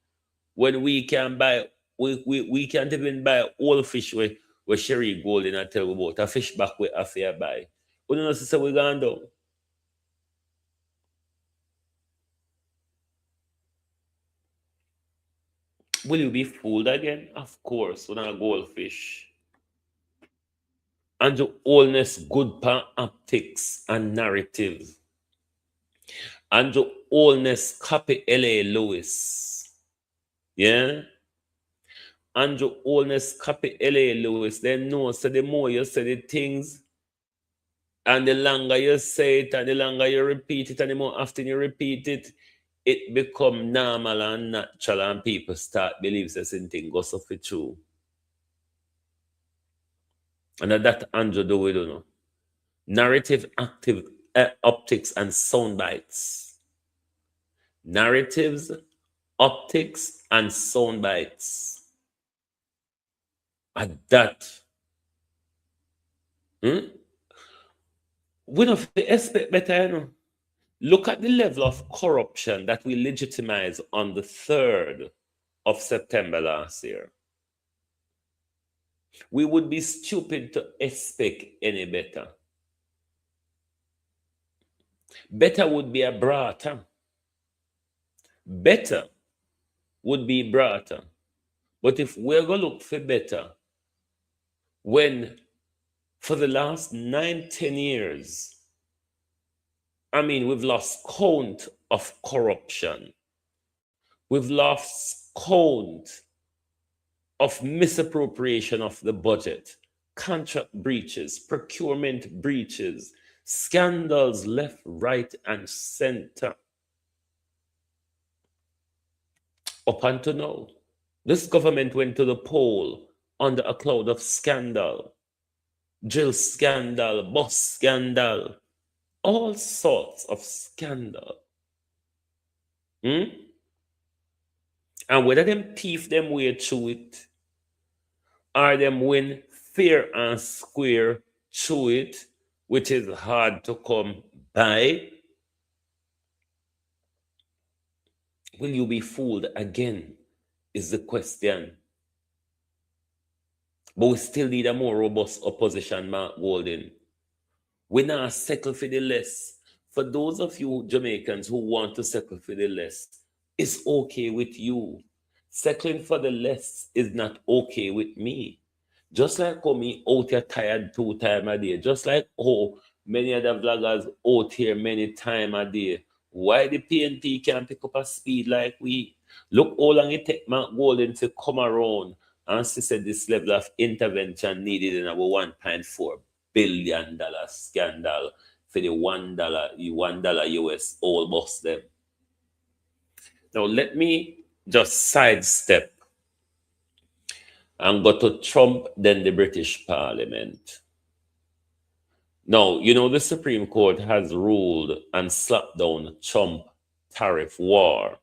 when we can buy, we can't even buy all fish where Sherry Golden I tell you about, a fish back where I fear buy. We don't know say we gone down. Will you be fooled again? Of course, when a goldfish. And the allness good pan optics and narrative. And the allness copy L.A. Lewis. Yeah? And the allness copy L.A. Lewis. They know, so the more you say the things, and the longer you say it, and the longer you repeat it, and the more often you repeat it, it become normal and natural, and people start believe the same thing goes off it true. And that Andrew do we don't know. Narrative active optics and sound bites. Narratives, optics, and sound bites. And that. We don't expect better, you know. Look at the level of corruption that we legitimized on the 3rd of September last year. We would be stupid to expect any better. Better would be a brata. Better would be brata. But if we're going to look for better, when for the last 9-10 years, I mean, we've lost count of corruption. We've lost count of misappropriation of the budget, contract breaches, procurement breaches, scandals left, right, and center. Up until now, this government went to the poll under a cloud of scandal, drill scandal, bus scandal, all sorts of scandal. And whether them thief them way through it, or them win fair and square through it, which is hard to come by, will you be fooled again, is the question. But we still need a more robust opposition, Mark Golden. We now settle for the less. For those of you Jamaicans who want to settle for the less, it's okay with you. Settling for the less is not okay with me. Just like how me out here tired 2 times a day, just like how many other vloggers out here many times a day. Why the PNP can't pick up a speed like we? Look how long it take Mark Golden to come around And she said this level of intervention needed in our $1.4 billion scandal for the $1 US all bust them. Now let me just sidestep and go to Trump, then the British Parliament. Now, you know, the Supreme Court has ruled and slapped down Trump tariff war,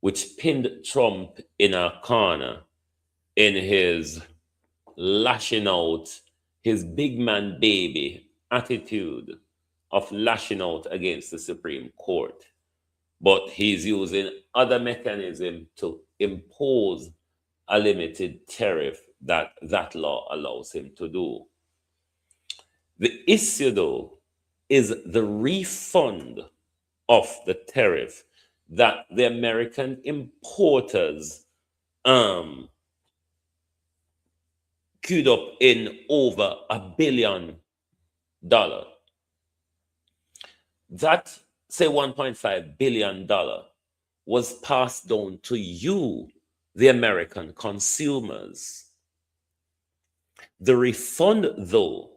which pinned Trump in a corner in his lashing out, his big man baby attitude of lashing out against the Supreme Court. But he's using other mechanism to impose a limited tariff that law allows him to do. The issue, though, is the refund of the tariff that the American importers queued up in over $1 billion. That, say, $1.5 billion was passed down to you, the American consumers. The refund, though,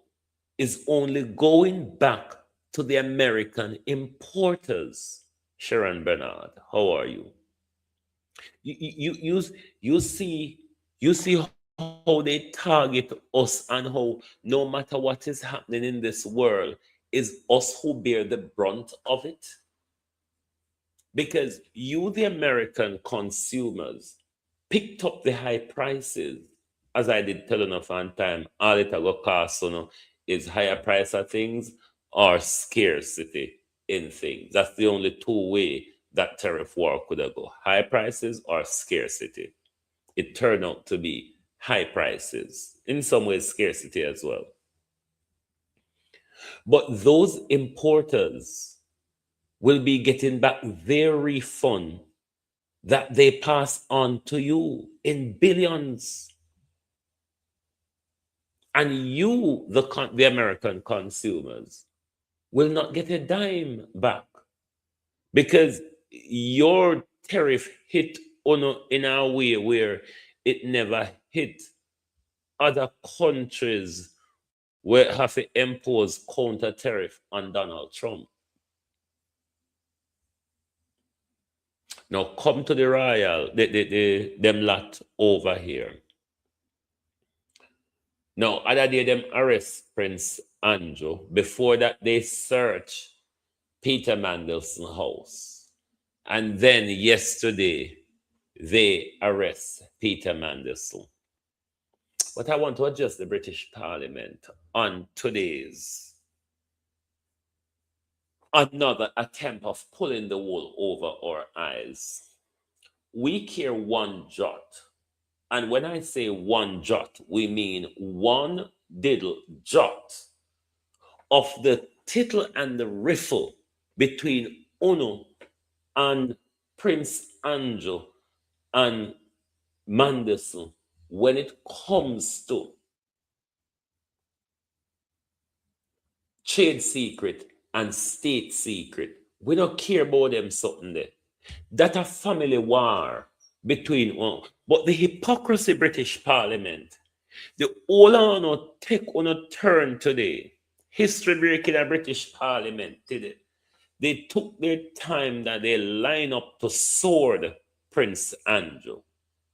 is only going back to the American importers. Sharon Bernard, how are you? You see how they target us, and how no matter what is happening in this world, is us who bear the brunt of it. Because you, the American consumers, picked up the high prices, as I did tell enough on time, all it go cost is higher price of things or scarcity in things. That's the only two way that tariff war could have go. High prices or scarcity. It turned out to be high prices. In some ways, scarcity as well. But those importers will be getting back their refund that they pass on to you in billions. And you, the American consumers, will not get a dime back, because your tariff hit in a way where it never hit other countries where have to impose counter tariff on Donald Trump. Now come to the royal, them lot over here. Now, other day them arrest Prince Andrew. Before that, they search Peter Mandelson's house. And then yesterday, they arrest Peter Mandelson. But I want to address the British Parliament on today's another attempt of pulling the wool over our eyes. We care one jot. And when I say one jot, we mean one diddle jot of the tittle and the riffle between Uno and Prince Andrew and Mandelson when it comes to trade secret and state secret. We don't care about them something there. That a family war between one. But the hypocrisy British Parliament, the all on take on a turn today. History breaking a British Parliament today. They took their time that they line up to sword Prince Andrew.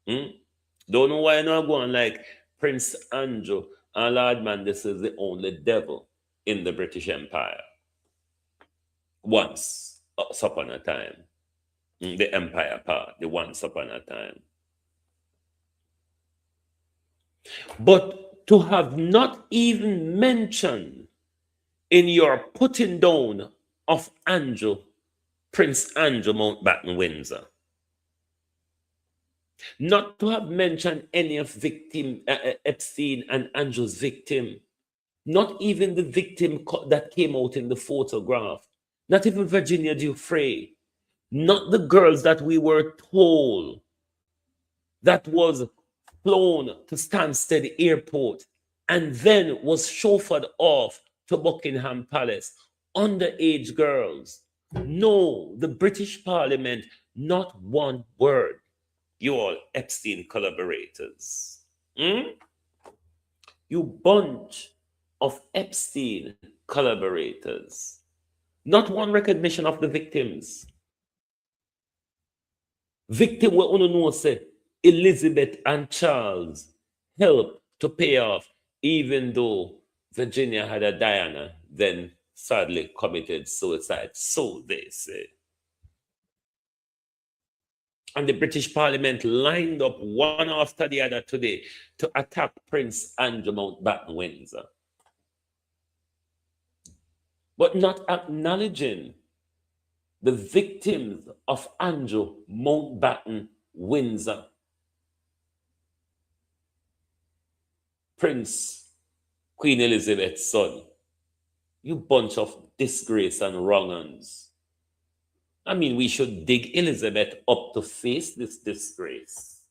Don't know why I'm not going like Prince Andrew and Lord man, this is the only devil in the British Empire. Once upon a time. The empire part, the once upon a time. But to have not even mentioned in your putting down of Andrew, Prince Andrew Mountbatten Windsor, not to have mentioned any of victim Epstein and Andrew's victim, not even the victim that came out in the photograph, not even Virginia Giuffre, not the girls that we were told that was flown to Stansted Airport and then was chauffeured off to Buckingham Palace, underage girls. No, the British Parliament, not one word. You all Epstein collaborators. You bunch of Epstein collaborators. Not one recognition of the victims. Victim we only know say Elizabeth and Charles helped to pay off, even though Virginia had a Diana, then sadly committed suicide. So they say. And the British Parliament lined up one after the other today to attack Prince Andrew Mountbatten Windsor. But not acknowledging the victims of Andrew Mountbatten Windsor. Prince Queen Elizabeth's son. You bunch of disgrace and wrong-uns. I mean, we should dig Elizabeth up to face this disgrace.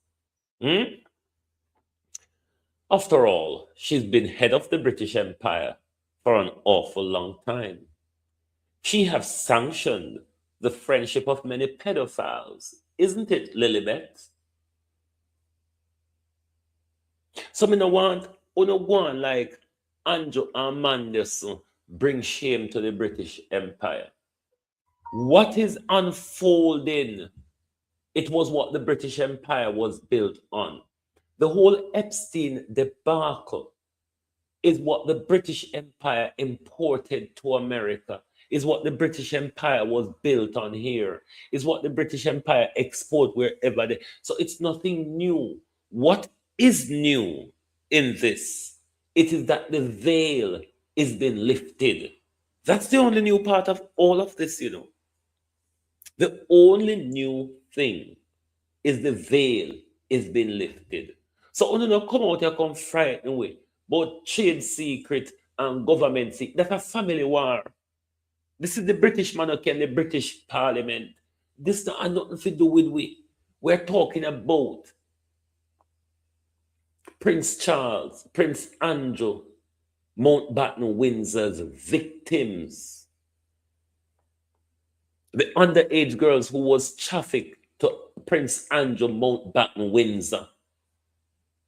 After all, she's been head of the British Empire for an awful long time. She has sanctioned the friendship of many pedophiles, isn't it, Lilibet? So me no want like Andrew and Manderson bring shame to the British Empire. What is unfolding? It was what the British Empire was built on. The whole Epstein debacle is what the British Empire imported to America, is what the British Empire was built on here, is what the British Empire export wherever they. So it's nothing new. What is new in this? It is that the veil is being lifted. That's the only new part of all of this, you know. The only new thing is the veil is being lifted. So when you come out here, come frightened with both trade secret and government secret. That's a family war. This is the British monarchy and the British Parliament. This has nothing to do with we. We're talking about Prince Charles, Prince Andrew, Mountbatten Windsor's victims. The underage girls who was trafficked to Prince Andrew Mountbatten Windsor.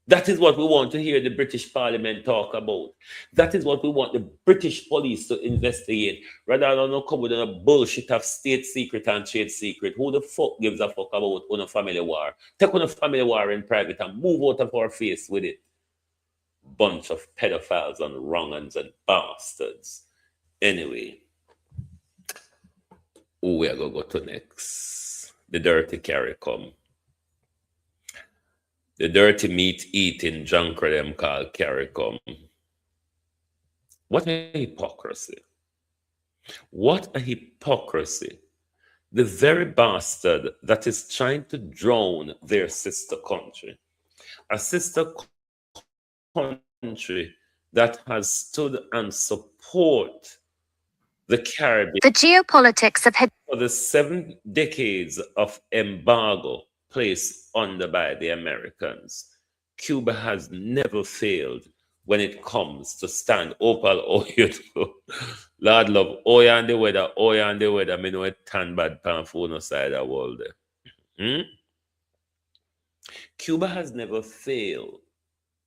That is what we want to hear the British Parliament talk about. That is what we want the British police to investigate, rather than come with a bullshit of state secret and trade secret. Who the fuck gives a fuck about on a family war? Take on a family war in private and move out of our face with it. Bunch of pedophiles and wrong-uns and bastards. Anyway, who we are going to go to next? The dirty CARICOM. The dirty meat eating junker them called CARICOM. What a hypocrisy. What a hypocrisy. The very bastard that is trying to drown their sister country. A sister country that has stood and support the Caribbean. The geopolitics of For the 7 decades of embargo placed under by the Americans, Cuba has never failed when it comes to stand opal Lord love, you and the weather, me know it tan bad pan for no side of the world. Cuba has never failed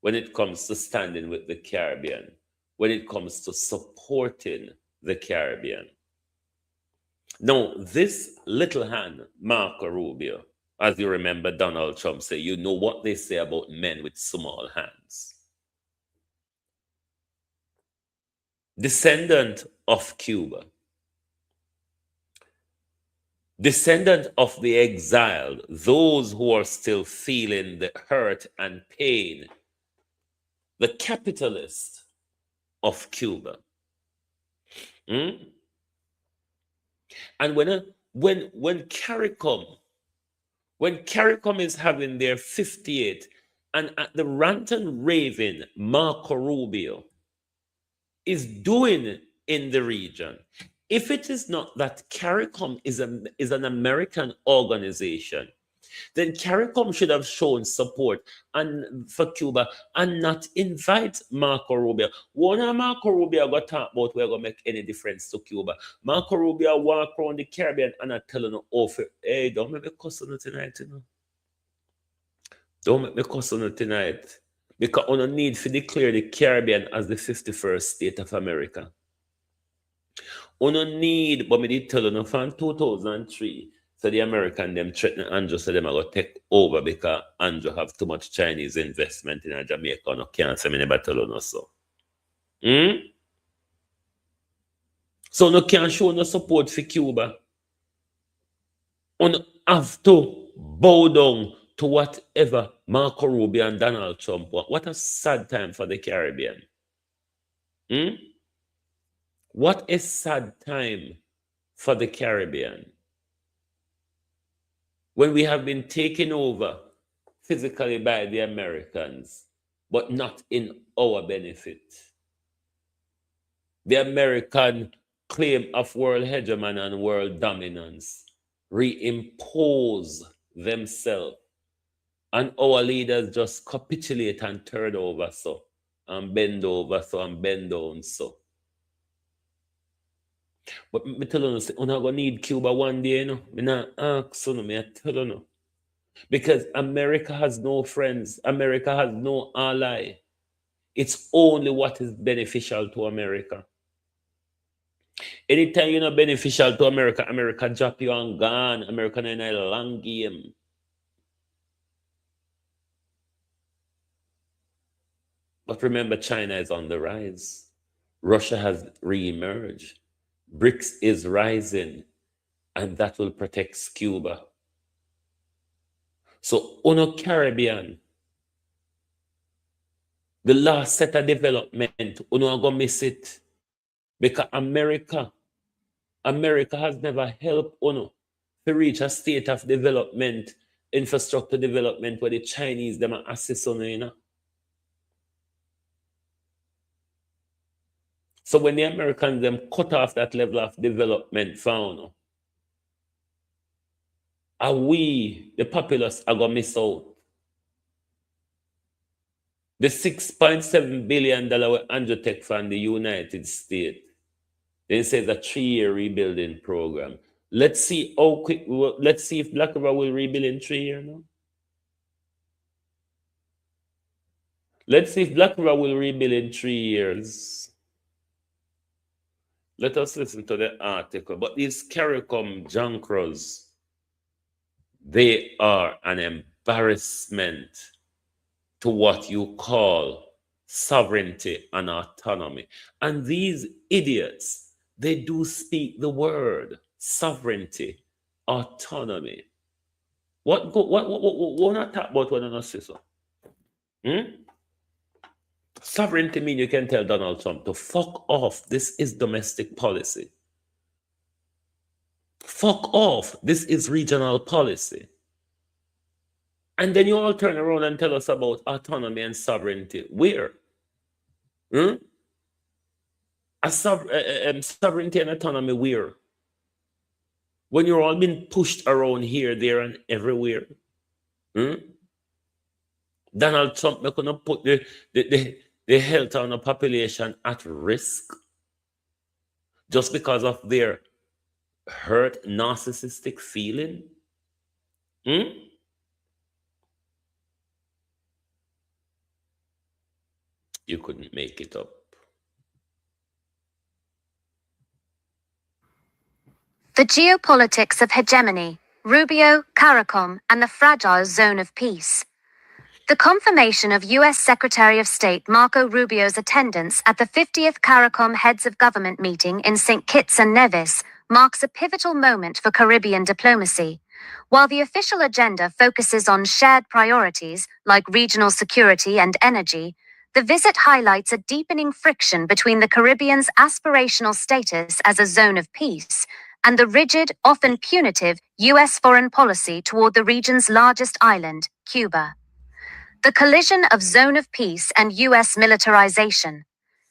when it comes to standing with the Caribbean, when it comes to supporting the Caribbean. Now, this little hand, Marco Rubio, as you remember Donald Trump say, you know what they say about men with small hands. Descendant of Cuba, descendant of the exiled, those who are still feeling the hurt and pain, the capitalist of Cuba. And when CARICOM is having their 58th, and at the rant and raving Marco Rubio is doing in the region, if it is not that CARICOM is an American organization, then CARICOM should have shown support and for Cuba and not invite Marco Rubio. One of Marco Rubio got talk about we're gonna make any difference to Cuba. Marco Rubio walk around the Caribbean and I telling you, hey, don't make me cuss on it tonight, you know. Don't make me cuss on it tonight. Because we don't need to declare the Caribbean as the 51st state of America. We don't need, but me did tell you from 2003, so the American them threaten Andrew, so them are going to take over because Andrew have too much Chinese investment in Jamaica. No can't say me never tell you no so. So no can't show no support for Cuba. We have to bow down to whatever Marco Rubio and Donald Trump want. What a sad time for the Caribbean. What a sad time for the Caribbean. When we have been taken over physically by the Americans, but not in our benefit. The American claim of world hegemony and world dominance reimpose themselves, and our leaders just capitulate and turn over so, and bend over so, and bend down so. But me tell you, we're not going to need Cuba one day, you know. Me not ask you, me tell you. Because America has no friends. America has no ally. It's only what is beneficial to America. Anytime you're not beneficial to America, America drop you and gone. America in a long game. But remember, China is on the rise. Russia has re-emerged. BRICS is rising, and that will protect Cuba. So, Uno Caribbean, the last set of development, Uno are going to miss it. Because America has never helped Uno to reach a state of development, infrastructure development, where the Chinese, them are assist Uno, you know. So when the Americans them cut off that level of development found, are we, the populace, are going to miss out. The $6.7 billion Andrew take from the United States, they say it's a 3-year rebuilding program. Let's see how quick, let's see if Black River will rebuild in 3 years now. Let's see if Black River will rebuild in 3 years. Let us listen to the article. But these CARICOM junkers, they are an embarrassment to what you call sovereignty and autonomy. And these idiots, they do speak the word sovereignty, autonomy. What not talk about when I say so? Sovereignty means you can tell Donald Trump to fuck off. This is domestic policy. Fuck off. This is regional policy. And then you all turn around and tell us about autonomy and sovereignty. Where? Sovereignty and autonomy where? When you're all being pushed around here, there, and everywhere. Donald Trump not gonna put the health of the population at risk just because of their hurt narcissistic feeling. You couldn't make it up. The geopolitics of hegemony, Rubio, CARICOM, and the fragile zone of peace. The confirmation of U.S. Secretary of State Marco Rubio's attendance at the 50th CARICOM Heads of Government meeting in St. Kitts and Nevis marks a pivotal moment for Caribbean diplomacy. While the official agenda focuses on shared priorities like regional security and energy, the visit highlights a deepening friction between the Caribbean's aspirational status as a zone of peace and the rigid, often punitive, U.S. foreign policy toward the region's largest island, Cuba. The collision of zone of peace and U.S. militarization.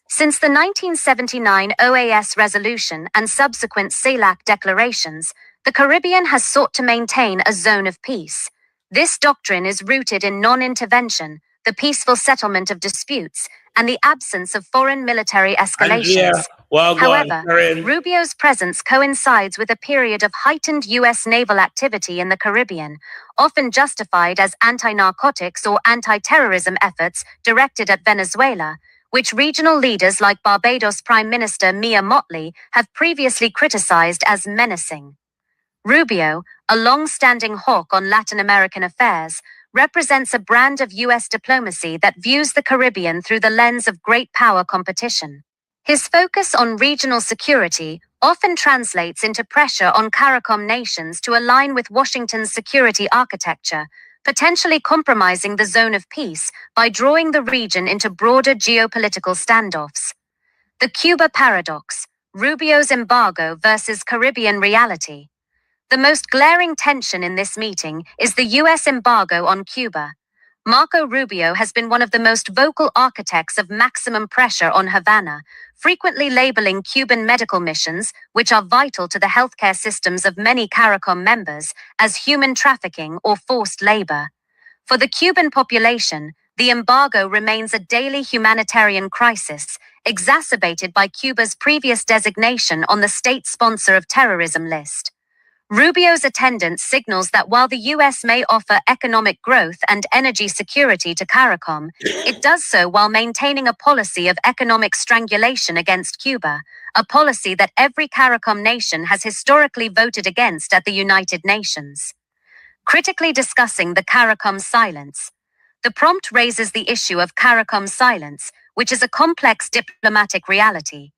Since the 1979 OAS resolution and subsequent CELAC declarations, the Caribbean has sought to maintain a zone of peace. This doctrine is rooted in non-intervention, the peaceful settlement of disputes, and the absence of foreign military escalations. Well, go on, However, Karen. Rubio's presence coincides with a period of heightened U.S. naval activity in the Caribbean, often justified as anti-narcotics or anti-terrorism efforts directed at Venezuela, which regional leaders like Barbados Prime Minister Mia Mottley have previously criticized as menacing. Rubio, a long-standing hawk on Latin American affairs, represents a brand of U.S. diplomacy that views the Caribbean through the lens of great power competition. His focus on regional security often translates into pressure on CARICOM nations to align with Washington's security architecture, potentially compromising the zone of peace by drawing the region into broader geopolitical standoffs. The Cuba paradox, Rubio's embargo versus Caribbean reality. The most glaring tension in this meeting is the U.S. embargo on Cuba. Marco Rubio has been one of the most vocal architects of maximum pressure on Havana, frequently labeling Cuban medical missions, which are vital to the healthcare systems of many CARICOM members, as human trafficking or forced labor. For the Cuban population, the embargo remains a daily humanitarian crisis, exacerbated by Cuba's previous designation on the state sponsor of terrorism list. Rubio's attendance signals that while the U.S. may offer economic growth and energy security to CARICOM, it does so while maintaining a policy of economic strangulation against Cuba, a policy that every CARICOM nation has historically voted against at the United Nations. Critically discussing the CARICOM silence. The prompt raises the issue of CARICOM silence, which is a complex diplomatic reality.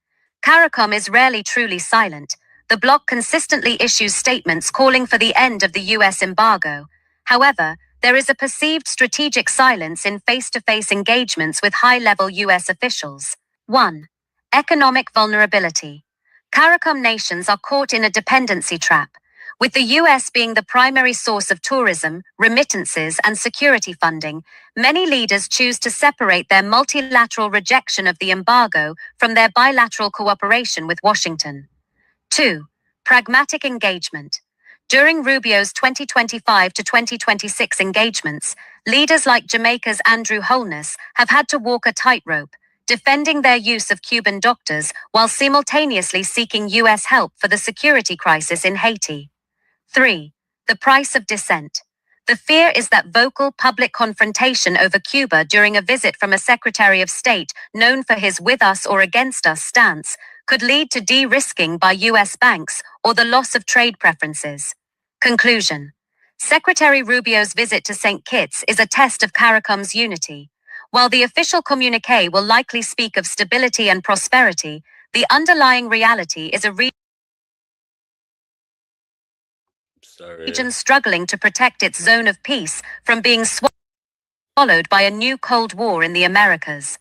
CARICOM is rarely truly silent. The bloc consistently issues statements calling for the end of the U.S. embargo. However, there is a perceived strategic silence in face-to-face engagements with high-level U.S. officials. 1. Economic vulnerability. CARICOM nations are caught in a dependency trap. With the U.S. being the primary source of tourism, remittances, and security funding, many leaders choose to separate their multilateral rejection of the embargo from their bilateral cooperation with Washington. 2. Pragmatic engagement. During Rubio's 2025 to 2026 engagements, leaders like Jamaica's Andrew Holness have had to walk a tightrope, defending their use of Cuban doctors while simultaneously seeking U.S. help for the security crisis in Haiti. 3. The price of dissent. The fear is that vocal public confrontation over Cuba during a visit from a Secretary of State known for his with us or against us stance could lead to de-risking by U.S. banks or the loss of trade preferences. Conclusion. Secretary Rubio's visit to St. Kitts is a test of CARICOM's unity. While the official communiqué will likely speak of stability and prosperity, the underlying reality is a region struggling to protect its zone of peace from being swallowed by a new Cold War in the Americas.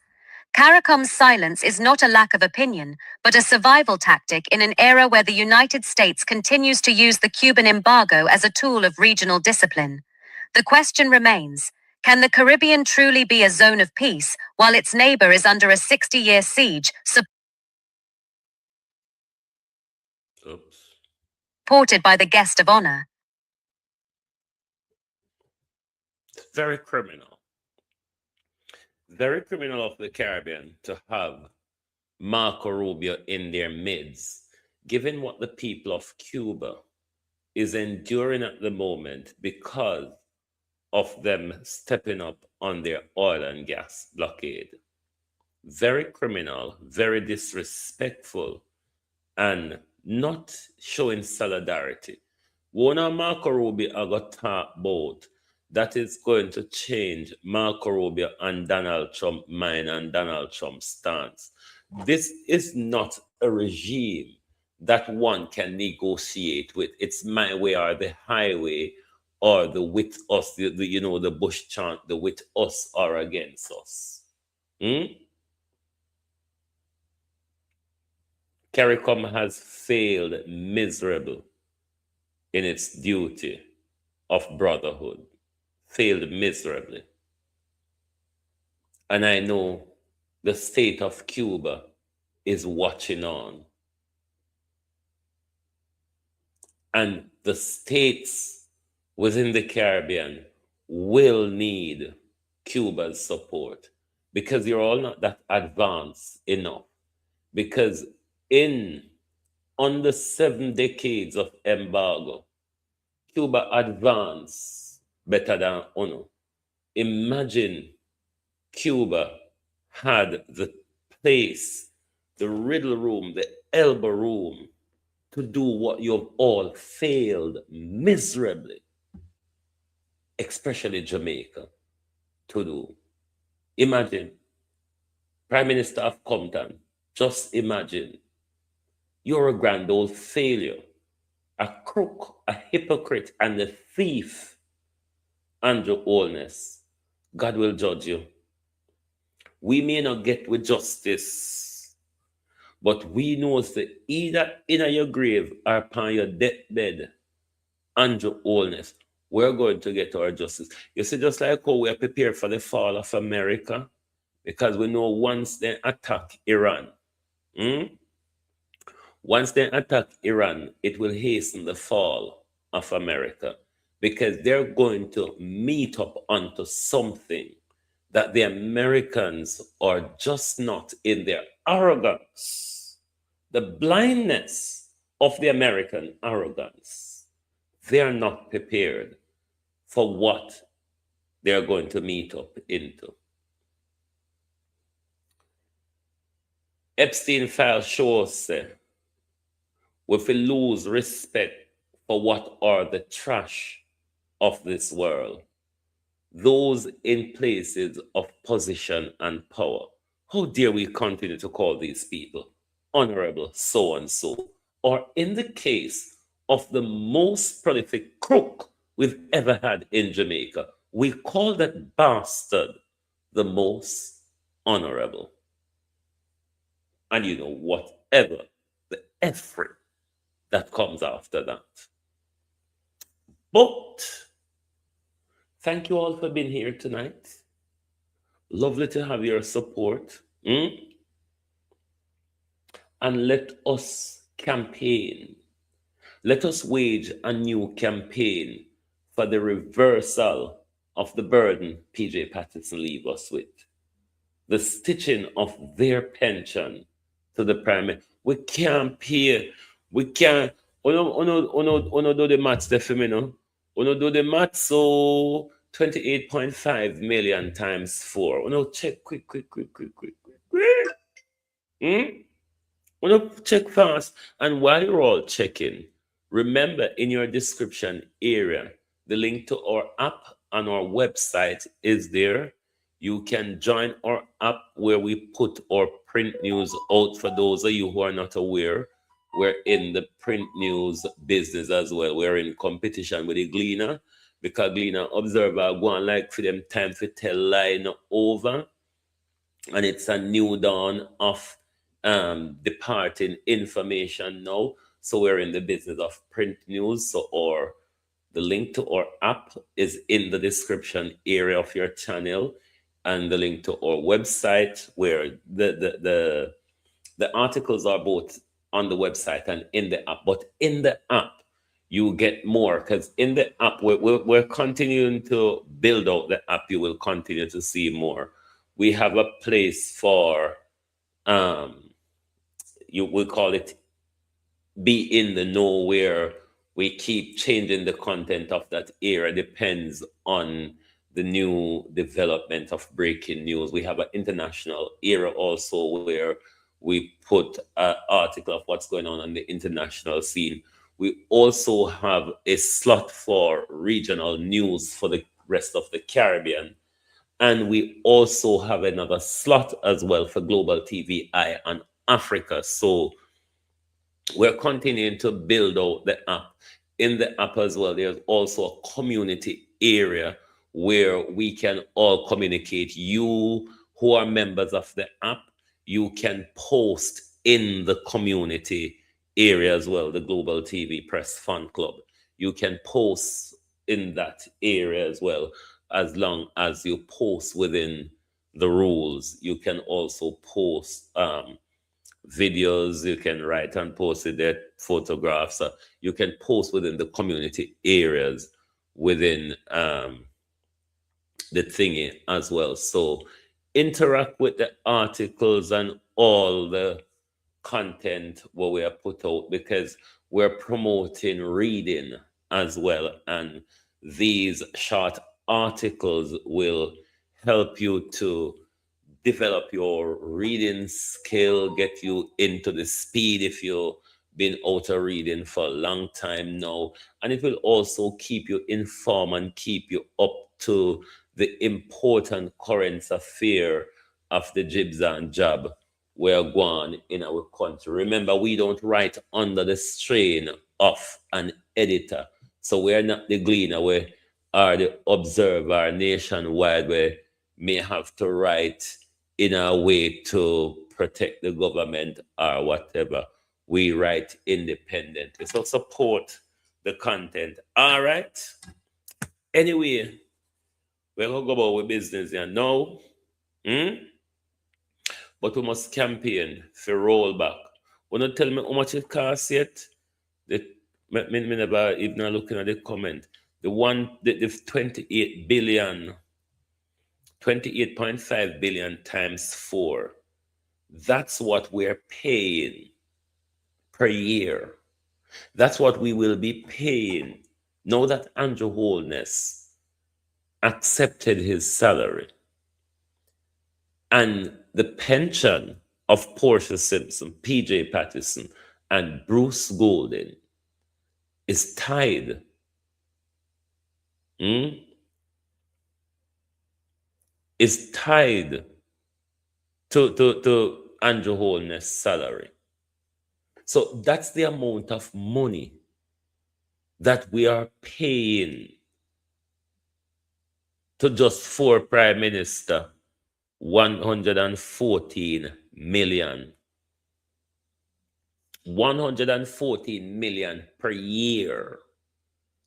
CARICOM's silence is not a lack of opinion, but a survival tactic in an era where the United States continues to use the Cuban embargo as a tool of regional discipline. The question remains, can the Caribbean truly be a zone of peace while its neighbor is under a 60-year siege, supported by the guest of honor? Very criminal. Very criminal of the Caribbean to have Marco Rubio in their midst, given what the people of Cuba is enduring at the moment because of them stepping up on their oil and gas blockade. Very criminal, very disrespectful, and not showing solidarity. One Marco Rubio I got talk about that is going to change Marco Rubio and Donald Trump mind and Donald Trump's stance. This is not a regime that one can negotiate with. It's my way or the highway, or the with us, the Bush chant, the with us or against us. CARICOM has failed miserable in its duty of brotherhood. Failed miserably. And I know the state of Cuba is watching on. And the states within the Caribbean will need Cuba's support because you're all not that advanced enough. Because in under 7 decades of embargo, Cuba advanced better than UNO. Imagine Cuba had the place, the riddle room, the elbow room to do what you've all failed miserably, especially Jamaica, to do. Imagine, Prime Minister of Compton, just imagine, you're a grand old failure, a crook, a hypocrite, and a thief, Andrew Holness. God will judge you. We may not get with justice, but we know that either in your grave or upon your deathbed, Andrew Holness, we're going to get our justice. You see, just like how we are prepared for the fall of America, because we know once they attack Iran, once they attack Iran, it will hasten the fall of America, because they're going to meet up onto something that the Americans are just not, in their arrogance, the blindness of the American arrogance. They are not prepared for what they're going to meet up into. Epstein file shows if we lose respect for what are the trash of this world, those in places of position and power, how dare we continue to call these people honorable so and so? Or in the case of the most prolific crook we've ever had in Jamaica, we call that bastard the most honorable. And you know, whatever the effort that comes after that. But thank you all for being here tonight. Lovely to have your support. And let us campaign. Let us wage a new campaign for the reversal of the burden PJ Patterson leave us with. The stitching of their pension to the Prime Minister. We can't pay. We can't. Uno do the maths there for me, no? Uno do the maths, so 28.5 million times 4. Uno check quick. Uno check fast. And while you're all checking, remember in your description area, the link to our app on our website is there. You can join our app where we put our print news out. For those of you who are not aware, we're in the print news business as well. We're in competition with the Gleaner, because Gleaner Observer go on like for them time to tell line over. And it's a new dawn of departing information now. So we're in the business of print news. So the link to our app is in the description area of your channel, and the link to our website, where the articles are both on the website and in the app. But in the app, you get more, because in the app, we're continuing to build out the app. You will continue to see more. We have a place for, you will call it be in the know, where we keep changing the content of that area, depends on the new development of breaking news. We have an international era also, where we put an article of what's going on the international scene. We also have a slot for regional news for the rest of the Caribbean. And we also have another slot as well for Global TV Eye on Africa. So we're continuing to build out the app. In the app as well, there's also a community area where we can all communicate. You who are members of the app, you can post in the community area as well, the Global TV Press Fund Club. You can post in that area as well, as long as you post within the rules. You can also post videos, you can write and post it there, photographs. You can post within the community areas within the thingy as well. So interact with the articles and all the content what we have put out, because we're promoting reading as well, and these short articles will help you to develop your reading skill, get you into the speed if you've been out of reading for a long time now. And it will also keep you informed and keep you up to the important current affair of the jibs and jab we're going in our country. Remember, we don't write under the strain of an editor. So we're not the gleaner, we are the observer nationwide. We may have to write in a way to protect the government or whatever. We write independently. So support the content. All right. Anyway, we're going to go about with business here now. But we must campaign for rollback. Will not tell me how much it costs yet. Me never even looking at the comment. The 28 billion, 28.5 billion times 4. That's what we're paying per year. That's what we will be paying now that Andrew Holness accepted his salary. And the pension of Portia Simpson, PJ Patterson, and Bruce Golden is tied. Is tied to Andrew Holness' salary. So that's the amount of money that we are paying to just 4 prime minister. 114 million. 114 million per year.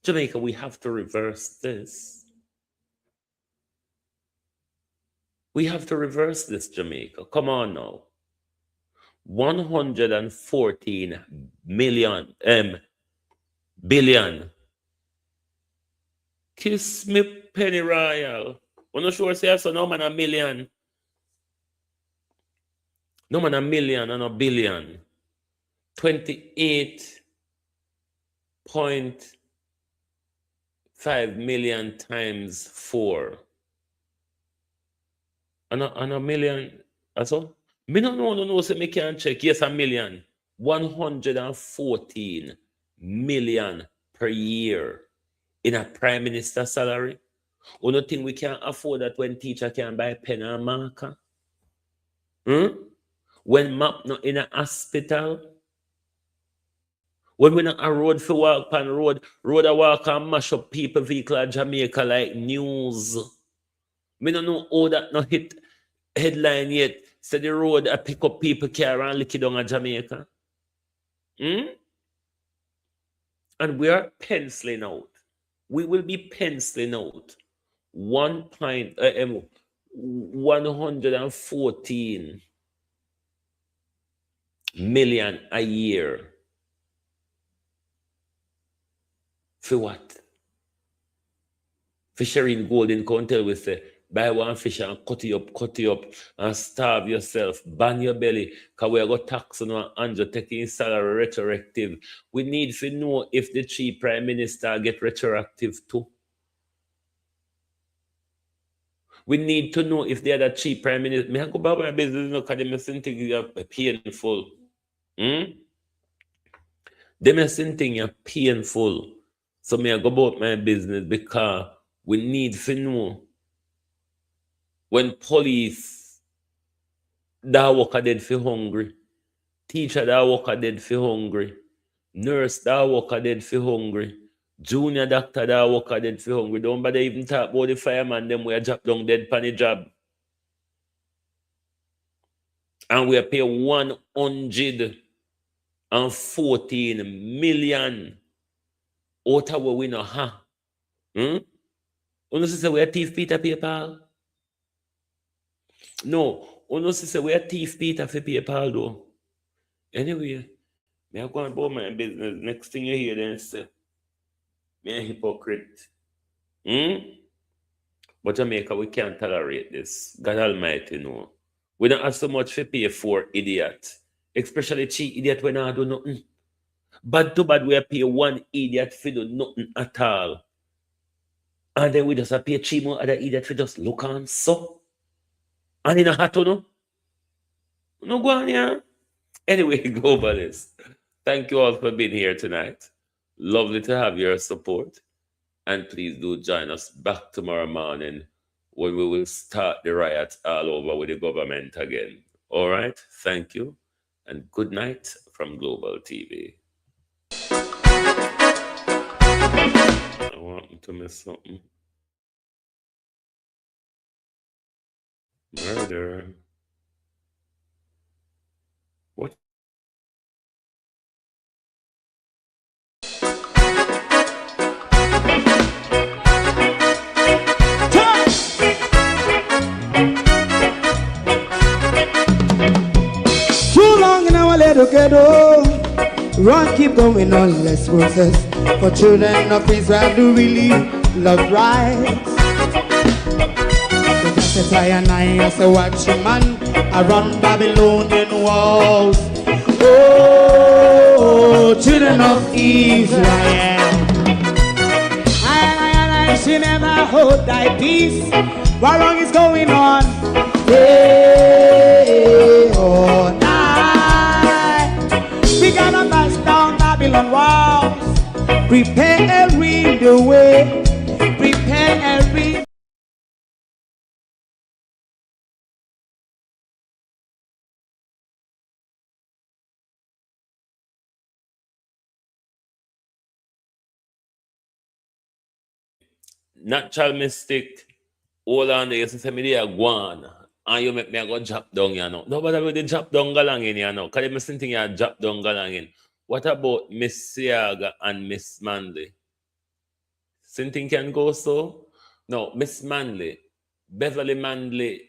Jamaica, we have to reverse this. We have to reverse this, Jamaica. Come on now. 114 billion. Kiss me, Penny Royal. I'm not sure say so. No man a million. No man a million and a billion. 28.5 million times 4. And a million. Also? Me no, so me can't check. Yes, a million. 114 million per year in a prime minister salary. Or no think we can afford that when teacher can buy pen and marker? When map not in a hospital? When we not a road for walk pan road a walk and mash up people vehicle at Jamaica like news. Me don't know how that not hit headline yet. Say the road I pick up people car and lick it down at Jamaica. And we are penciling out. We will be penciling out 114 million a year. For what? Fishery Golden County we say, buy one fish and cut you up and starve yourself, ban your belly, because we are going to tax on 100, taking salary retroactive. We need to know if the chief prime minister get retroactive too. We need to know if the other chief prime minister, may I go back my business because the missing thing is painful. The missing thing is painful. So may I go about my business because we need to know when police that work dead for hungry, teacher that work dead for hungry, nurse that work dead for hungry, junior doctor that work dead for hungry. Don't bother even talk about the fireman them we are drop down dead pan the job. And we are paying 114 million out of what we know, You know say we are thief Peter PayPal? No, you know say we are thief Peter for PayPal though. Anyway, me I go about my business. Next thing you hear then say, me a hypocrite. But Jamaica, we can't tolerate this. God Almighty, no. We don't have so much to pay for idiot. Especially cheap idiot when I do nothing. Bad to bad, we pay one idiot for do nothing at all. And then we just pay 3 more other idiot for just look on so. And in a hat no. No go on here. Anyway, globalists, thank you all for being here tonight. Lovely to have your support. And please do join us back tomorrow morning when we will start the riot all over with the government again. All right? Thank you. And good night from Global TV. I want to miss something. Murder. What? Too long in our little ghetto, run keep going on, less process. For children of Israel do really love rights. So just I and I as a watching man, I run Babylonian walls. Oh, children of Israel, I she never hold thy peace. What wrong is going on? Day or night, we gotta bust down Babylon walls. Prepare every the way. Prepare every. Natural mystic. Hold on, you say me there go on. And you make me go drop down, you know. Nobody will drop down galangin, you know. Because you must think you drop down galangin. What about Miss Siaga and Miss Manley? Something can go so? No, Miss Manley. Beverly Manley,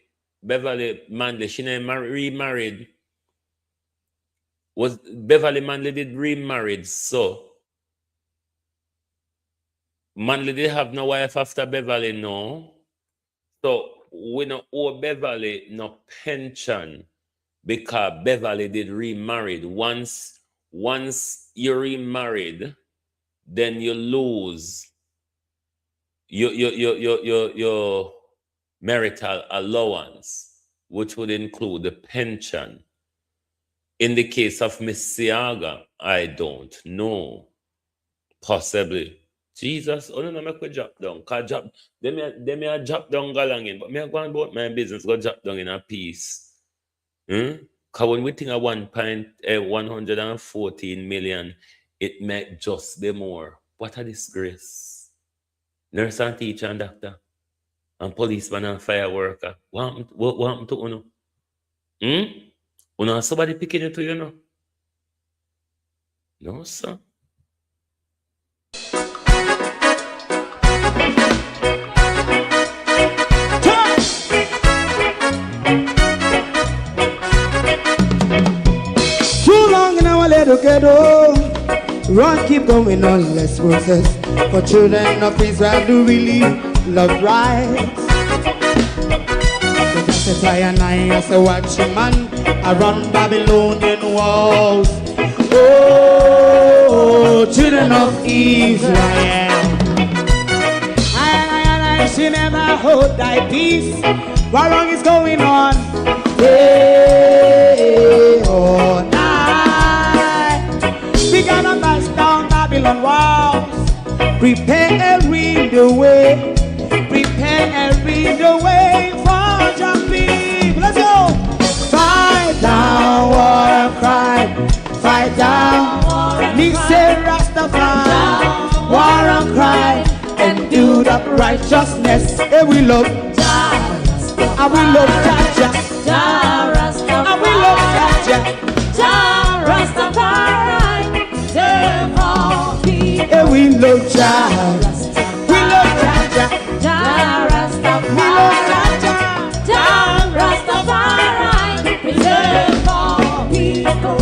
she never remarried. Was Beverly Manley did remarried, so Manley did have no wife after Beverly, no. So we don't owe Beverly no pension because Beverly did remarried. Once you remarried, then you lose your marital allowance, which would include the pension. In the case of Miss Siaga, I don't know. Possibly. Jesus, oh no, make we drop down. Cause drop, they may drop down galangin, but me I go about my business, go drop down in a piece. Cause when we think of 114 million, it might just be more. What a disgrace. Nurse and teacher and doctor, and policeman and fire worker. What happened to Uno? Uno somebody picking it to you, know? No, sir. Little ghetto, run keep going on, less process. For children of Israel do really love rights. So just I and I as a watching man, I run Babylonian walls. Oh, children of Israel, I she never hold thy peace. What wrong is going on? Day or night, we gotta bust down Babylon walls. Prepare every the way. Prepare every the way for your people. Let's go. Fight down war and crime. Fight down. Me say Rastafari. War and crime. And do the righteousness. And we love. And we love Jaja. And we love Jaja. And we love Jaja. We love Jaja. We love Jaja. Rastafari, preserve all people.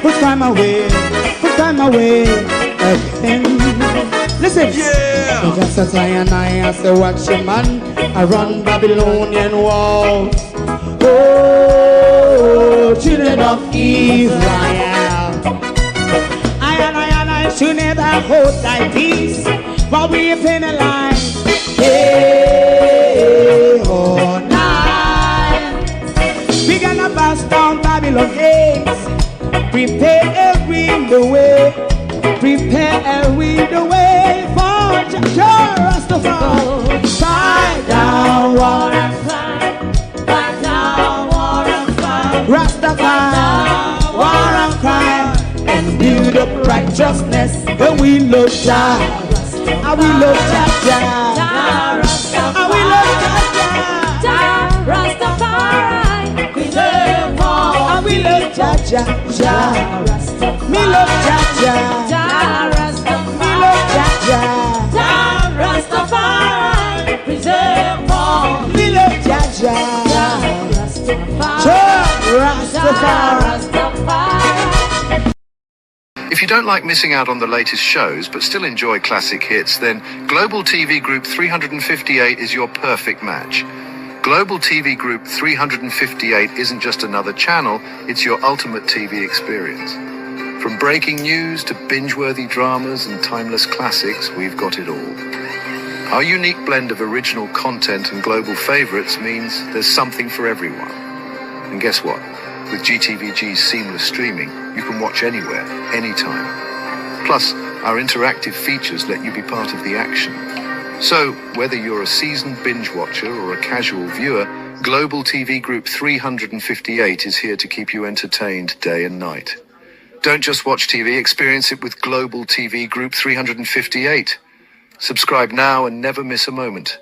Put time away again. Listen. it. Yeah. Just as I and I as a watchman, I run Babylonian walls. Oh, children of Israel. I should never hold thy peace while we penalize. Hey, oh, night. We gonna bust down Babylon gates. Prepare the way. Prepare the way for Rastafari. Fight down war and fight. Fight down war and fight. Rastafari, war and crime. And build up righteousness. And we love Jah. And we love Jah. And we love Jah. Rastafari. We love all. And we love Jah. Me love Jah. Me love Jah. Rastafari. Preserve all. Me love Jah. Rastafari. If you don't like missing out on the latest shows but still enjoy classic hits, then Global TV Group 358 is your perfect match. Global TV Group 358 isn't just another channel, it's your ultimate TV experience. From breaking news to binge-worthy dramas and timeless classics, we've got it all. Our unique blend of original content and global favorites means there's something for everyone. And guess what? With GTVG's seamless streaming, you can watch anywhere, anytime. Plus, our interactive features let you be part of the action. So, whether you're a seasoned binge watcher or a casual viewer, Global TV Group 358 is here to keep you entertained day and night. Don't just watch TV, experience it with Global TV Group 358. Subscribe now and never miss a moment.